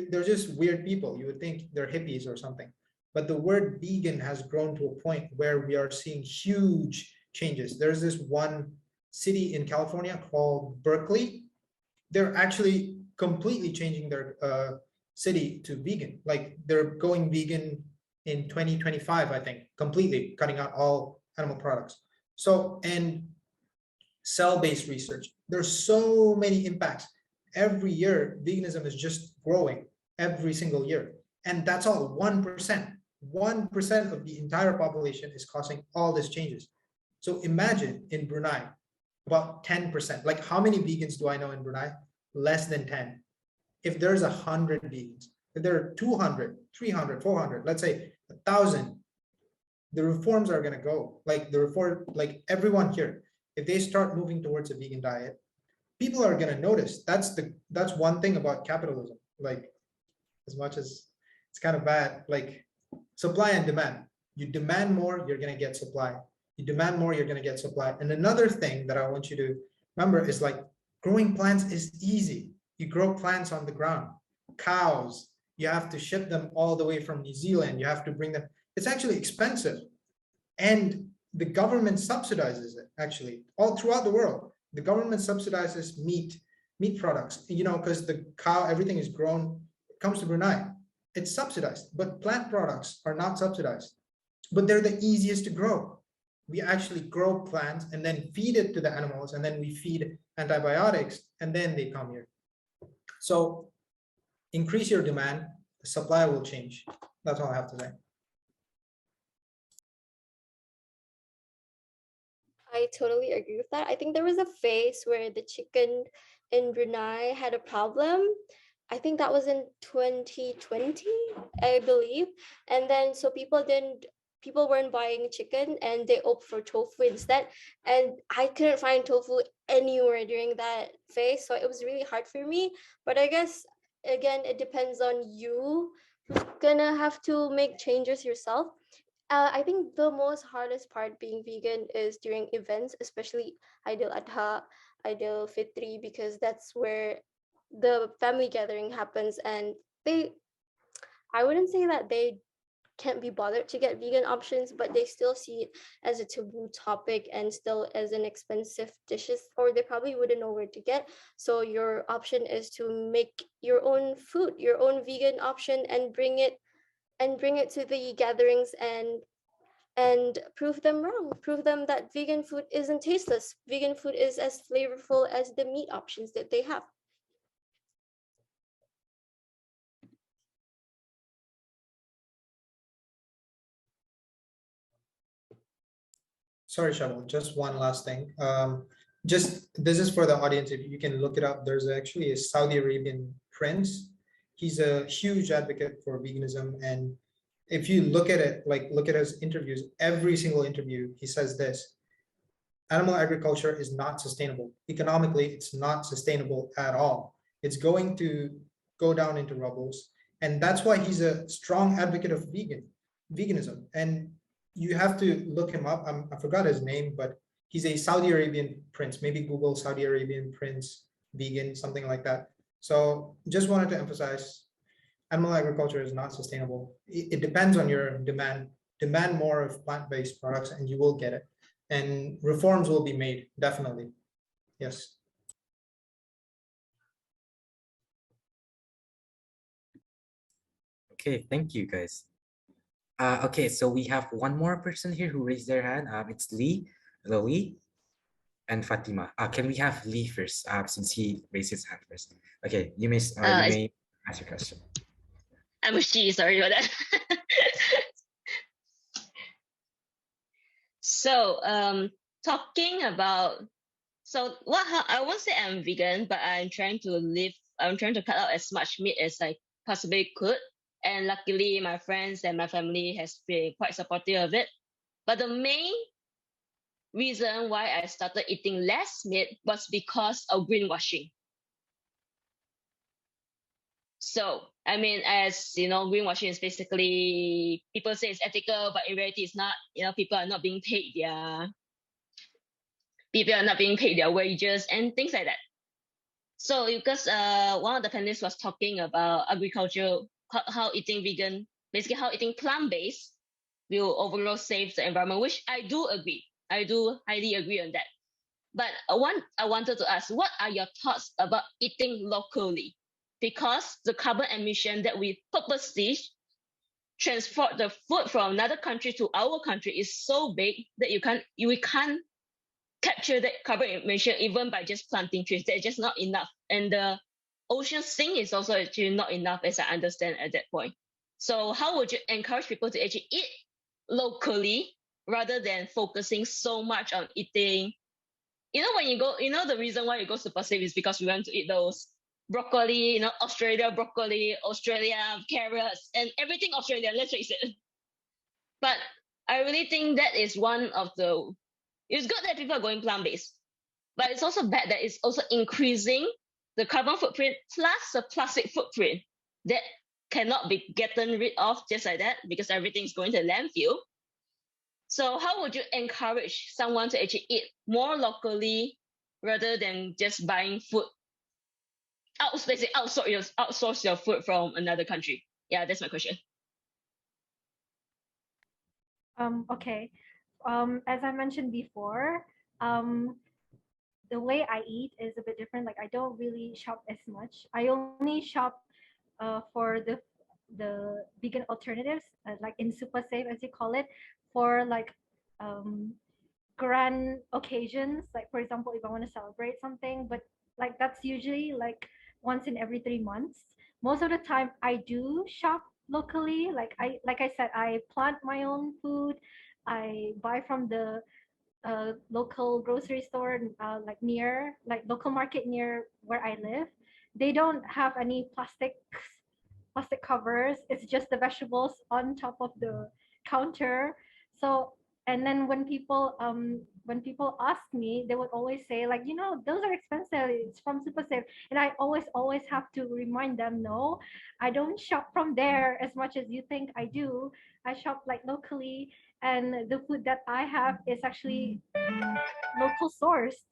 S7: they're just weird people. You would think they're hippies or something. But the word vegan has grown to a point where we are seeing huge changes. There's this one city in California called Berkeley. They're actually completely changing their city to vegan. Like they're going vegan in 2025, I think, completely cutting out all animal products. So, and cell-based research, there's so many impacts. Every year, veganism is just growing every single year. And that's all 1%. 1% of the entire population is causing all these changes. So imagine in Brunei, about 10%. Like how many vegans do I know in Brunei? Less than 10. If there's 100 vegans, if there are 200, 300, 400, let's say 1,000, the reforms are going to go. Like like everyone here, if they start moving towards a vegan diet, people are going to notice. That's one thing about capitalism. Like, as much as it's kind of bad, like supply and demand. You demand more, you're going to get supply. You demand more, you're going to get supply. And another thing that I want you to remember is like growing plants is easy. You grow plants on the ground. Cows, you have to ship them all the way from New Zealand. You have to bring them. It's actually expensive. And the government subsidizes it, actually, all throughout the world. The government subsidizes meat meat products, because the cow, everything is grown, comes to Brunei. It's subsidized, but plant products are not subsidized, but they're the easiest to grow. We actually grow plants and then feed it to the animals, and then we feed antibiotics, and then they come here. So increase your demand, the supply will change. That's all I have to say.
S5: I totally agree with that. I think there was a phase where the chicken in Brunei had a problem. I think that was in 2020, I believe. And then so people weren't buying chicken and they opted for tofu instead. And I couldn't find tofu anywhere during that phase. So it was really hard for me. But I guess again, it depends on you who's gonna have to make changes yourself. I think the most hardest part being vegan is during events, especially Idul Adha, Idul Fitri, because that's where the family gathering happens, and I wouldn't say that they can't be bothered to get vegan options, but they still see it as a taboo topic and still as an expensive dishes, or they probably wouldn't know where to get. So your option is to make your own food, your own vegan option, and bring it to the gatherings and prove them wrong, prove them that vegan food isn't tasteless. Vegan food is as flavorful as the meat options that they have.
S7: Sorry, Shamal, just one last thing. Just this is for the audience, if you can look it up. There's actually a Saudi Arabian prince. He's a huge advocate for veganism, and if you look at it, like look at his interviews, every single interview, he says this: animal agriculture is not sustainable. Economically, it's not sustainable at all. It's going to go down into rubbles. And that's why he's a strong advocate of veganism. And you have to look him up. I forgot his name, but he's a Saudi Arabian prince. Maybe Google Saudi Arabian prince vegan, something like that. So just wanted to emphasize, animal agriculture is not sustainable. It depends on your demand. Demand more of plant-based products and you will get it. And reforms will be made, definitely. Yes.
S4: Okay, thank you guys. Okay, so we have one more person here who raised their hand. It's Lee, Louie, and Fatima. Can we have Lee first, since he raised his hand first? Okay, you may ask your question.
S11: I'm a she, sorry about that. So, talking about, I won't say I'm vegan, but I'm trying to cut out as much meat as I possibly could. And luckily, my friends and my family has been quite supportive of it. But the main reason why I started eating less meat was because of greenwashing. So, I mean, as you know, greenwashing is basically people say it's ethical, but in reality, it's not. People are not being paid their wages and things like that. So, because one of the panelists was talking about agriculture, how eating vegan, basically how eating plant-based will overall save the environment, which I do agree. I do highly agree on that. But I wanted to ask, what are your thoughts about eating locally? Because the carbon emission that we purposely transport the food from another country to our country is so big that we can't capture that carbon emission even by just planting trees. That's just not enough. And the ocean sink is also actually not enough, as I understand at that point. So how would you encourage people to actually eat locally rather than focusing so much on eating? When you go, the reason why you go super safe is because we want to eat those broccoli, Australia broccoli, Australia carrots, and everything Australian, let's face it. But I really think that is one of the, it's good that people are going plant-based, but it's also bad that it's also increasing the carbon footprint plus the plastic footprint that cannot be gotten rid of just like that because everything is going to landfill. So how would you encourage someone to actually eat more locally rather than just buying food? Basically outsource your food from another country. Yeah, that's my question.
S6: Okay. As I mentioned before, the way I eat is a bit different. Like I don't really shop as much. I only shop for the vegan alternatives, like in Super Safe as you call it, for like um, grand occasions. Like for example, if I want to celebrate something, but like that's usually like once in every 3 months. Most of the time, I do shop locally. Like I said, I plant my own food. I buy from the local grocery store, like near, like local market near where I live. They don't have any plastic covers. It's just the vegetables on top of the counter. So, and then when people ask me, they would always say like, those are expensive. It's from Super Safe. And I always have to remind them, no, I don't shop from there as much as you think I do. I shop like locally, and the food that I have is actually local sourced.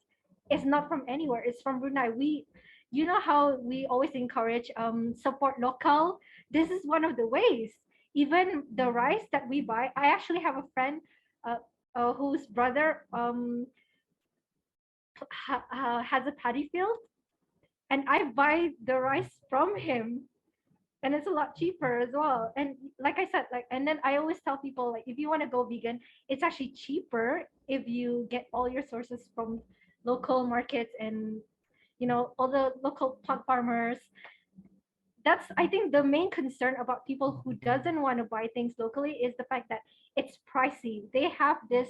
S6: It's not from anywhere. It's from Brunei. You know how we always encourage support local. This is one of the ways. Even the rice that we buy, I actually have a friend whose brother has a paddy field, and I buy the rice from him, and it's a lot cheaper as well. And like I said, like, and then I always tell people, like, if you want to go vegan, it's actually cheaper if you get all your sources from local markets and all the local plant farmers. That's, I think, the main concern about people who doesn't want to buy things locally is the fact that it's pricey. They have this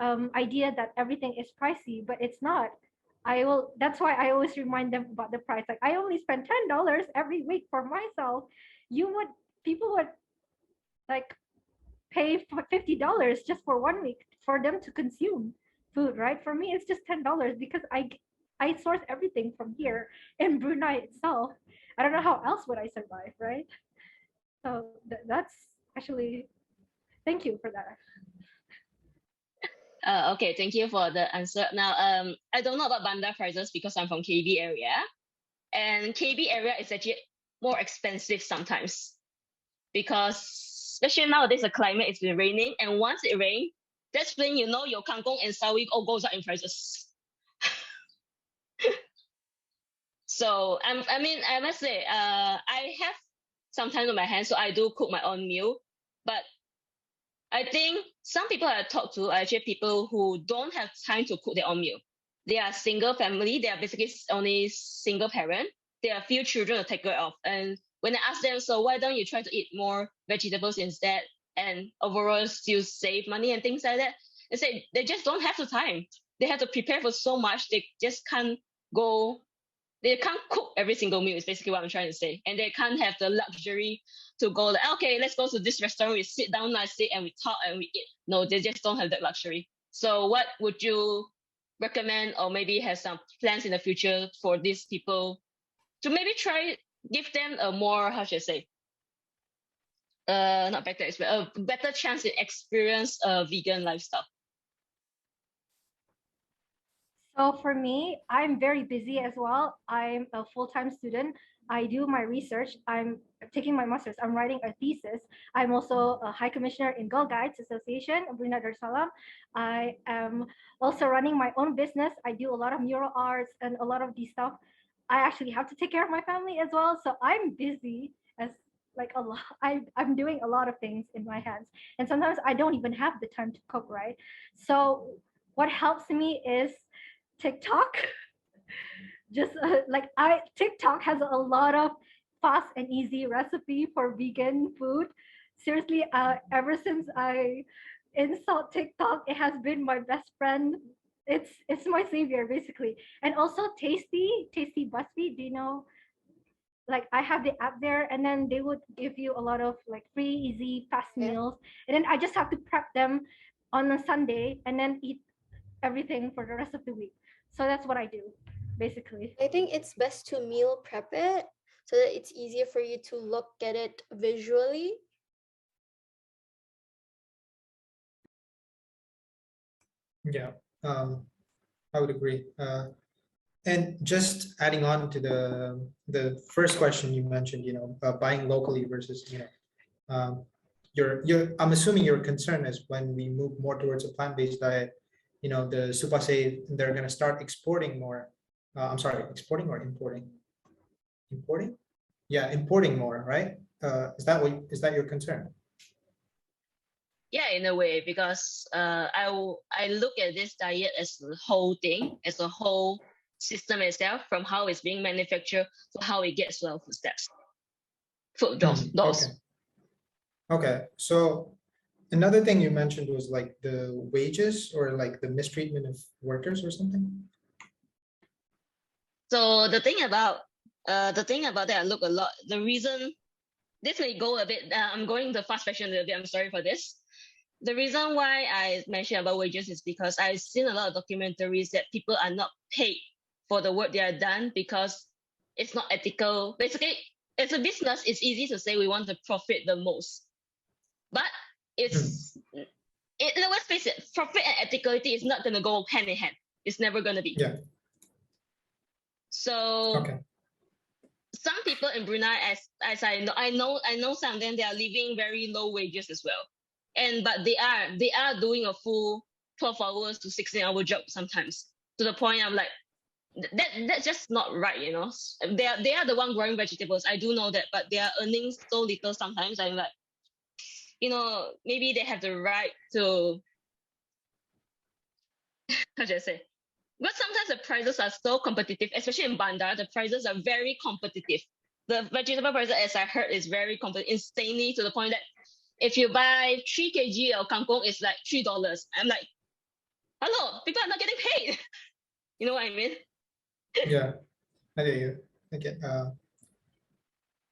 S6: idea that everything is pricey, but it's not. That's why I always remind them about the price. Like, I only spend $10 every week for myself. People would like pay for $50 just for 1 week for them to consume food, right? For me, it's just $10 because I source everything from here in Brunei itself. I don't know how else would I survive, right? So that's actually, thank you for that.
S11: Okay, thank you for the answer. Now, I don't know about Bandar prices because I'm from KB area, and KB area is actually more expensive sometimes because, especially nowadays, the climate it's been raining, and once it rains, that's when your kangkong and sawi all goes up in prices. So I must say, I have some time on my hands, so I do cook my own meal, but I think some people I talk to are actually people who don't have time to cook their own meal. They are single family. They are basically only single parent. They have few children to take care of. And when I ask them, so why don't you try to eat more vegetables instead and overall still save money and things like that? They say they just don't have the time. They have to prepare for so much. They just can't go. They can't cook every single meal is basically what I'm trying to say. And they can't have the luxury to go like, okay, let's go to this restaurant, we sit down nicely and we talk and we eat. No, they just don't have that luxury. So what would you recommend, or maybe have some plans in the future for these people to maybe give them a more, how should I say, not better experience, a better chance to experience a vegan lifestyle?
S6: So for me, I'm very busy as well. I'm a full-time student. I do my research. I'm taking my master's. I'm writing a thesis. I'm also a high commissioner in Girl Guides Association, Brunei Darussalam. I am also running my own business. I do a lot of mural arts and a lot of these stuff. I actually have to take care of my family as well. So I'm busy as like a lot. I'm doing a lot of things in my hands. And sometimes I don't even have the time to cook, right? So what helps me is TikTok. Just TikTok has a lot of fast and easy recipe for vegan food. Seriously, ever since I installed TikTok, it has been my best friend. It's my savior basically. And also Tasty BuzzFeed. Do you know? Like, I have the app there, and then they would give you a lot of like free, easy, fast meals, and then I just have to prep them on a Sunday and then eat everything for the rest of the week. So that's what I do, basically.
S5: I think it's best to meal prep it so that it's easier for you to look at it visually.
S7: Yeah, I would agree. And just adding on to the first question you mentioned, buying locally versus, I'm assuming your concern is when we move more towards a plant-based diet, the Supase, they're going to start exporting more. I'm sorry, exporting or importing? Importing? Yeah, importing more, right? Is that your concern?
S11: Yeah, in a way, because I look at this diet as the whole thing, as a whole system itself, from how it's being manufactured to how it gets to our footsteps, food doors.
S7: Okay. Okay. So another thing you mentioned was like the wages or like the mistreatment of workers or something.
S11: So the thing about that I look a lot. The reason this may go a bit. I'm going the fast fashion a little bit. I'm sorry for this. The reason why I mentioned about wages is because I've seen a lot of documentaries that people are not paid for the work they are done because it's not ethical. Basically, it's a business. It's easy to say we want to profit the most, but let's face it, profit and ethicality is not going to go hand in hand. It's never going to be.
S7: Yeah.
S11: So
S7: okay.
S11: Some people in Brunei, as I know some of them, they are living very low wages as well, but they are doing a full 12 hours to 16-hour job sometimes, to the point I'm like, that's just not right, They are the one growing vegetables. I do know that, but they are earning so little sometimes. I'm like, maybe they have the right to, how should I say? But sometimes the prices are so competitive, especially in Bandar, the prices are very competitive. The vegetable prices, as I heard, is very competitive, insanely, to the point that if you buy 3 kg of kangkong, it's like $3. I'm like, hello, people are not getting paid. You know what I mean?
S7: Yeah, I hear you. Okay.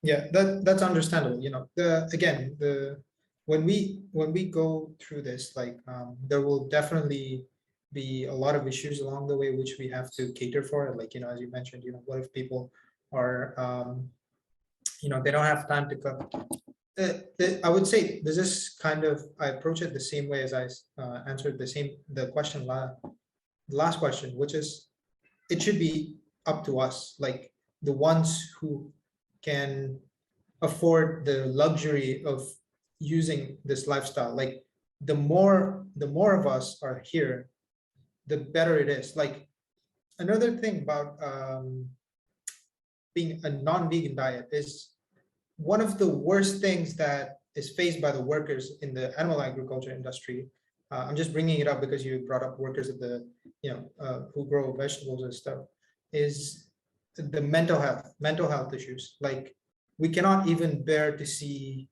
S7: Yeah, that's understandable. When we go through this, like there will definitely be a lot of issues along the way which we have to cater for. Like, as you mentioned, what if people are they don't have time to cook. I would say this is I approach it the same way as I answered the question last question, which is it should be up to us, like the ones who can afford the luxury of using this lifestyle. Like the more of us are here, the better it is. Like another thing about being a non-vegan diet is one of the worst things that is faced by the workers in the animal agriculture industry. I'm just bringing it up because you brought up workers at the, who grow vegetables and stuff, is the mental health issues. Like we cannot even bear to see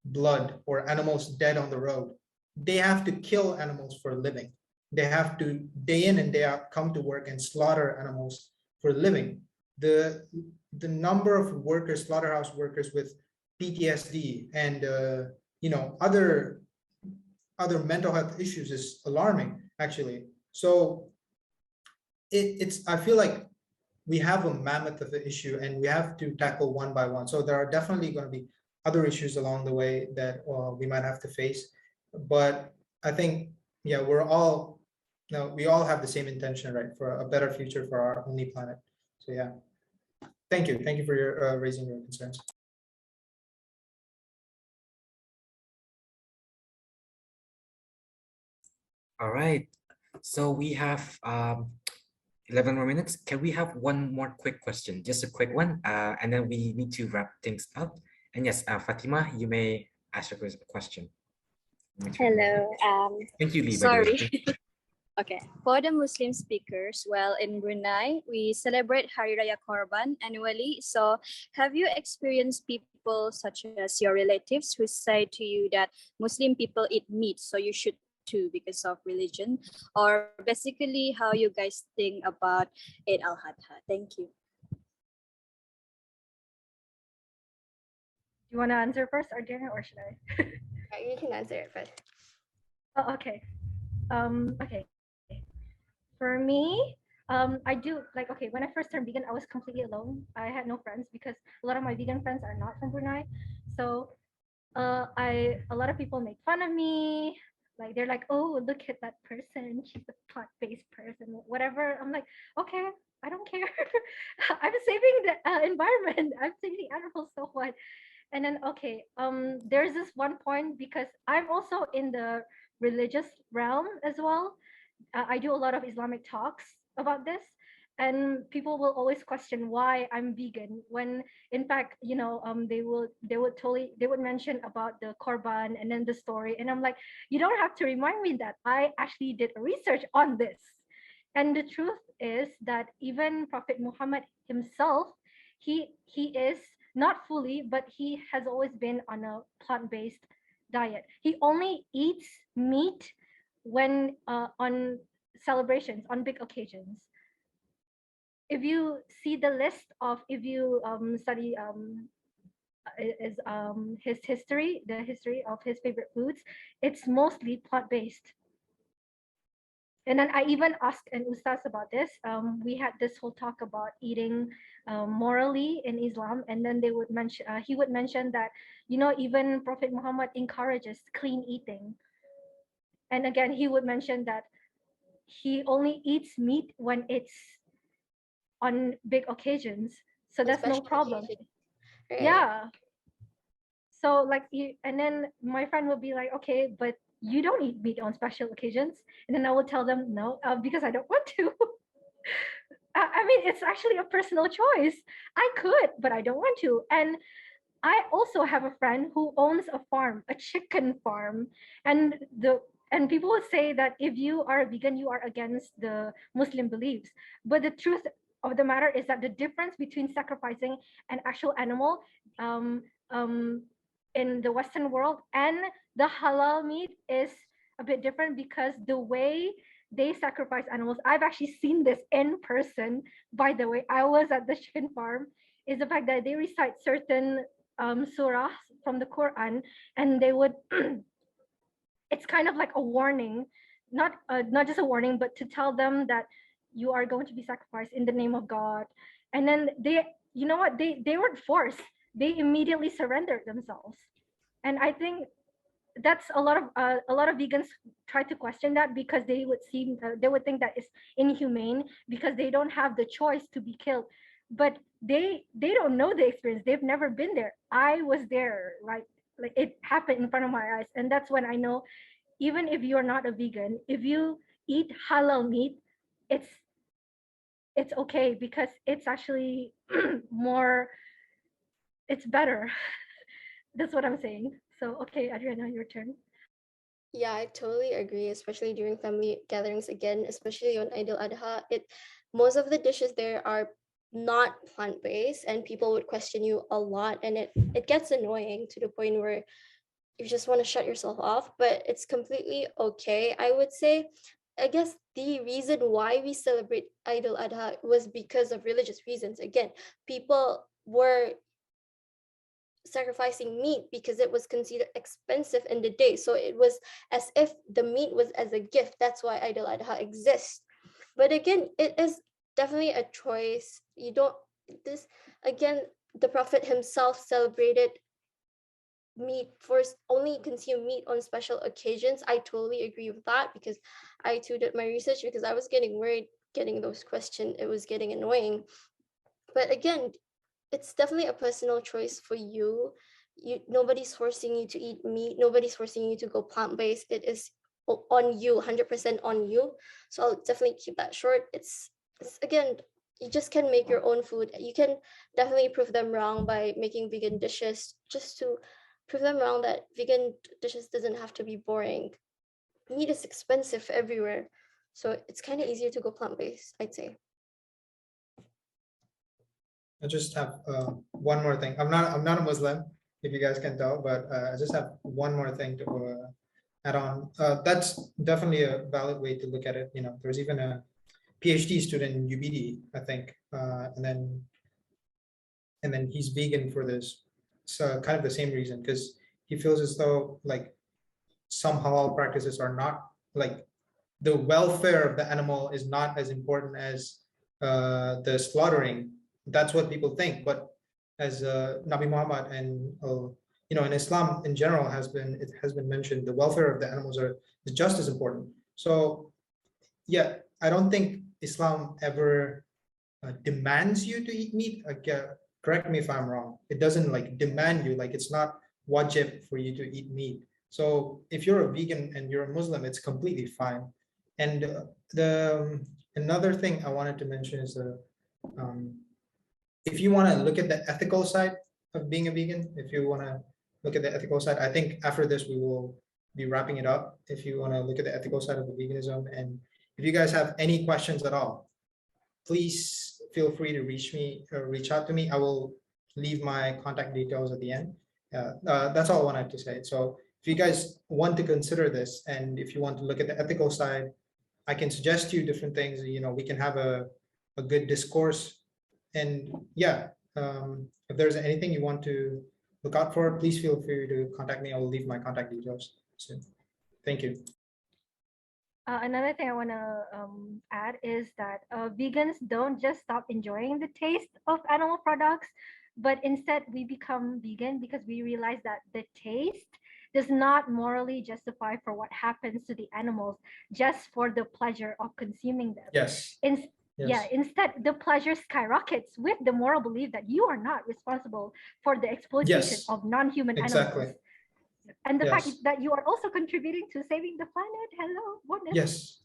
S7: blood or animals dead on the road. They have to kill animals for a living. They have to day in and day out come to work and slaughter animals for a living. The number of workers, slaughterhouse workers with PTSD and other mental health issues is alarming, actually. So it's I feel like we have a mammoth of the issue and we have to tackle one by one. So there are definitely going to be other issues along the way that we might have to face. But I think, yeah, we all have the same intention, right, for a better future for our only planet. So yeah, thank you for your raising your concerns.
S4: All right. So we have 11 more minutes. Can we have one more quick question? Just a quick one, and then we need to wrap things up. And yes, Fatima, you may ask your question.
S12: Hello.
S4: Thank you, Lee.
S12: Sorry. Okay. For the Muslim speakers, well, in Brunei, we celebrate Hari Raya Korban annually. So have you experienced people such as your relatives who say to you that Muslim people eat meat, so you should too because of religion? Or basically how you guys think about Eid al-Adha? Thank you.
S6: You want to answer first, Arjuna, or should I?
S5: You can answer it first.
S6: Oh, okay. Okay. For me, I do like, okay, when I first turned vegan, I was completely alone. I had no friends because a lot of my vegan friends are not from Brunei. So a lot of people make fun of me. Like they're like, oh, look at that person. She's a plant-based person, whatever. I'm like, okay, I don't care. I'm saving the environment. I'm saving the animals, so what? And then, okay, there's this one point because I'm also in the religious realm as well, I do a lot of Islamic talks about this, and people will always question why I'm vegan when, in fact, they would mention about the korban and then the story, and I'm like, you don't have to remind me that I actually did research on this. And the truth is that even Prophet Muhammad himself, he is not fully, but he has always been on a plant-based diet. He only eats meat when on celebrations, on big occasions. If you see the list of, if you study his history, the history of his favorite foods, it's mostly plant-based. And then I even asked an ustaz about this. We had this whole talk about eating morally in Islam, and then he would mention that, even Prophet Muhammad encourages clean eating. And again, he would mention that he only eats meat when it's on big occasions, so that's no
S5: Special
S6: problem.
S5: occasion, right?
S6: Yeah. So and then my friend would be like, okay, but you don't eat meat on special occasions. And then I would tell them, no, because I don't want to. I mean, it's actually a personal choice. I could, but I don't want to. And I also have a friend who owns a farm, a chicken farm, and people would say that if you are a vegan, you are against the Muslim beliefs. But the truth of the matter is that the difference between sacrificing an actual animal in the Western world and the halal meat is a bit different, because the way they sacrifice animals, I've actually seen this in person, by the way. I was at the chicken farm, is the fact that they recite certain surahs from the Quran, and they would it's kind of like a warning, not just a warning, but to tell them that you are going to be sacrificed in the name of God. And then they, you know what, they weren't forced, they immediately surrendered themselves. And I think that's a lot of vegans try to question that, because they would think that it's inhumane because they don't have the choice to be killed. But they don't know the experience, they've never been there. I was there, right? Like, it happened in front of my eyes, and that's when I know, even if you're not a vegan, if you eat halal meat, it's okay, because it's actually it's better. That's what I'm saying. So, okay, Adriana, your turn.
S5: Yeah, I totally agree, especially during family gatherings again, especially on Eid al-Adha. Most of the dishes there are not plant-based, and people would question you a lot, and it gets annoying to the point where you just want to shut yourself off, but it's completely okay. I would say, I guess the reason why we celebrate Eid al-Adha was because of religious reasons. Again, people were sacrificing meat because it was considered expensive in the day. So it was as if the meat was as a gift. That's why Eid al-Adha exists. But again, it is definitely a choice. You don't, this, again, the Prophet himself celebrated meat only consume meat on special occasions. I totally agree with that, because I too did my research, because I was getting worried getting those questions. It was getting annoying. But again, it's definitely a personal choice for you. Nobody's forcing you to eat meat. Nobody's forcing you to go plant-based. It is on you, 100% on you. So I'll definitely keep that short. It's again, you just can make your own food. You can definitely prove them wrong by making vegan dishes, just to prove them wrong that vegan dishes doesn't have to be boring. Meat is expensive everywhere, so it's kind of easier to go plant-based, I'd say.
S7: I just have one more thing. I'm not a Muslim, if you guys can tell, but I just have one more thing to add on. That's definitely a valid way to look at it. There's even a PhD student in UBD, I think, and then he's vegan for this. So kind of the same reason, because he feels as though like some halal practices are not, like, the welfare of the animal is not as important as the slaughtering. That's what people think. But as Nabi Muhammad and in Islam in general it has been mentioned, the welfare of the animals is just as important. So yeah, I don't think Islam ever demands you to eat meat. Correct me if I'm wrong. It doesn't like demand you, like it's not wajib for you to eat meat. So if you're a vegan and you're a Muslim, it's completely fine. And the another thing I wanted to mention is if you want to look at the ethical side of being a vegan, if you want to look at the ethical side, I think after this we will be wrapping it up. If you want to look at the ethical side of the veganism, and if you guys have any questions at all, please feel free to reach out to me. I will leave my contact details at the end. That's all I wanted to say. So if you guys want to consider this, and if you want to look at the ethical side, I can suggest you different things. You know, we can have a good discourse. And yeah, if there's anything you want to look out for, please feel free to contact me. I will leave my contact details soon. Thank you.
S6: Another thing I want to add is that vegans don't just stop enjoying the taste of animal products, but instead we become vegan because we realize that the taste does not morally justify for what happens to the animals just for the pleasure of consuming them.
S7: Yes.
S6: Yeah, instead the pleasure skyrockets with the moral belief that you are not responsible for the exploitation of non-human animals. And the fact that you are also contributing to saving the planet. Hello, what if?
S7: Yes,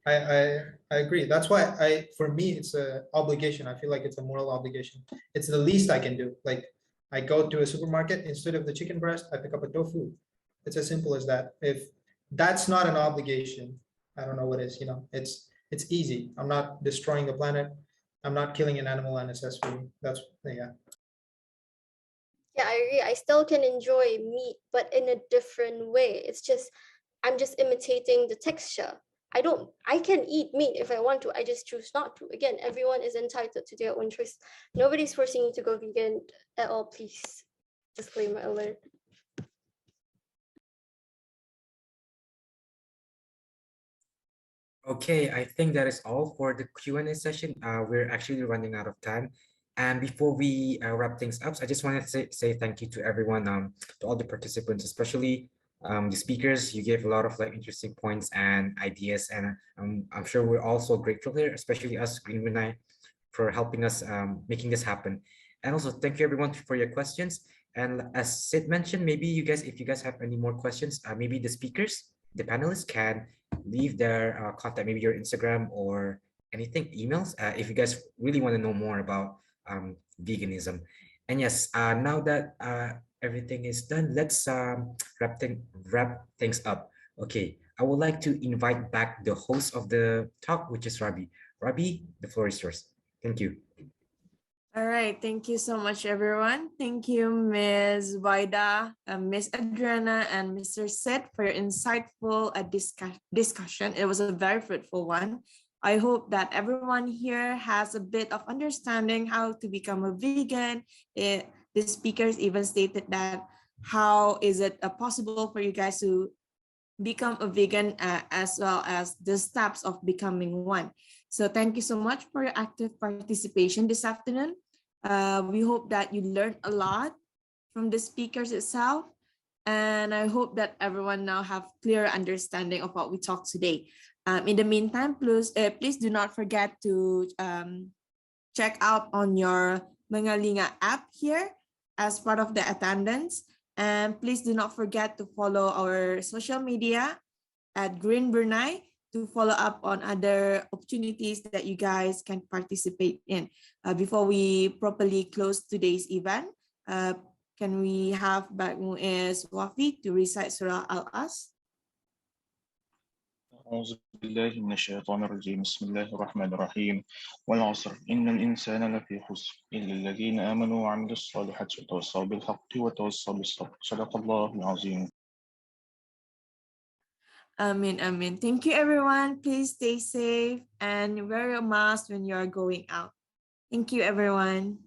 S7: I agree. That's why for me, it's an obligation. I feel like it's a moral obligation. It's the least I can do. Like I go to a supermarket, instead of the chicken breast, I pick up a tofu. It's as simple as that. If that's not an obligation, I don't know what is, you know, it's easy. I'm not destroying the planet. I'm not killing an animal unnecessarily. That's, yeah.
S5: Yeah, I agree. I still can enjoy meat, but in a different way. It's just, I'm just imitating the texture. I can eat meat if I want to. I just choose not to. Again, everyone is entitled to their own choice. Nobody's forcing you to go vegan at all, please. Disclaimer alert.
S4: Okay, I think that is all for the Q&A session. We're actually running out of time. And before we wrap things up, I just want to say thank you to everyone, to all the participants, especially the speakers. You gave a lot of like interesting points and ideas, and I'm sure we're also grateful here, especially us, Green Brunei, for helping us making this happen. And also thank you everyone for your questions. And as Sid mentioned, maybe you guys, if you guys have any more questions, maybe the speakers, the panelists can leave their contact, maybe your Instagram or anything, emails, if you guys really want to know more about veganism. And yes, now that everything is done, let's wrap things up. Okay, I would like to invite back the host of the talk, which is Rabi. Rabi, the floor is yours. Thank you.
S2: All right, thank you so much, everyone. Thank you, Ms. Vaida, Ms. Adriana, and Mr. Sid for your insightful discussion. It was a very fruitful one. I hope that everyone here has a bit of understanding how to become a vegan. The speakers even stated that how is it possible for you guys to become a vegan, as well as the steps of becoming one. So thank you so much for your active participation this afternoon. We hope that you learned a lot from the speakers itself. And I hope that everyone now have clear understanding of what we talked today. In the meantime, please do not forget to check out on your Mengalinga app here as part of the attendance. And please do not forget to follow our social media at Green Brunei to follow up on other opportunities that you guys can participate in. Before we properly close today's event, can we have Back Muiz Wafi to recite Surah Al-As?
S1: أعوذ بالله من الشيطان الرجيم بسم الله الرحمن الرحيم والعصر إن الإنسان لفي خسر إلا الذين آمنوا وعملوا الصالحات وتواصوا بالحق وتواصوا بالصبر صدق الله العظيم.
S2: Amin, amin. Thank you, everyone. Please stay safe and wear your mask when you are going out. Thank you, everyone.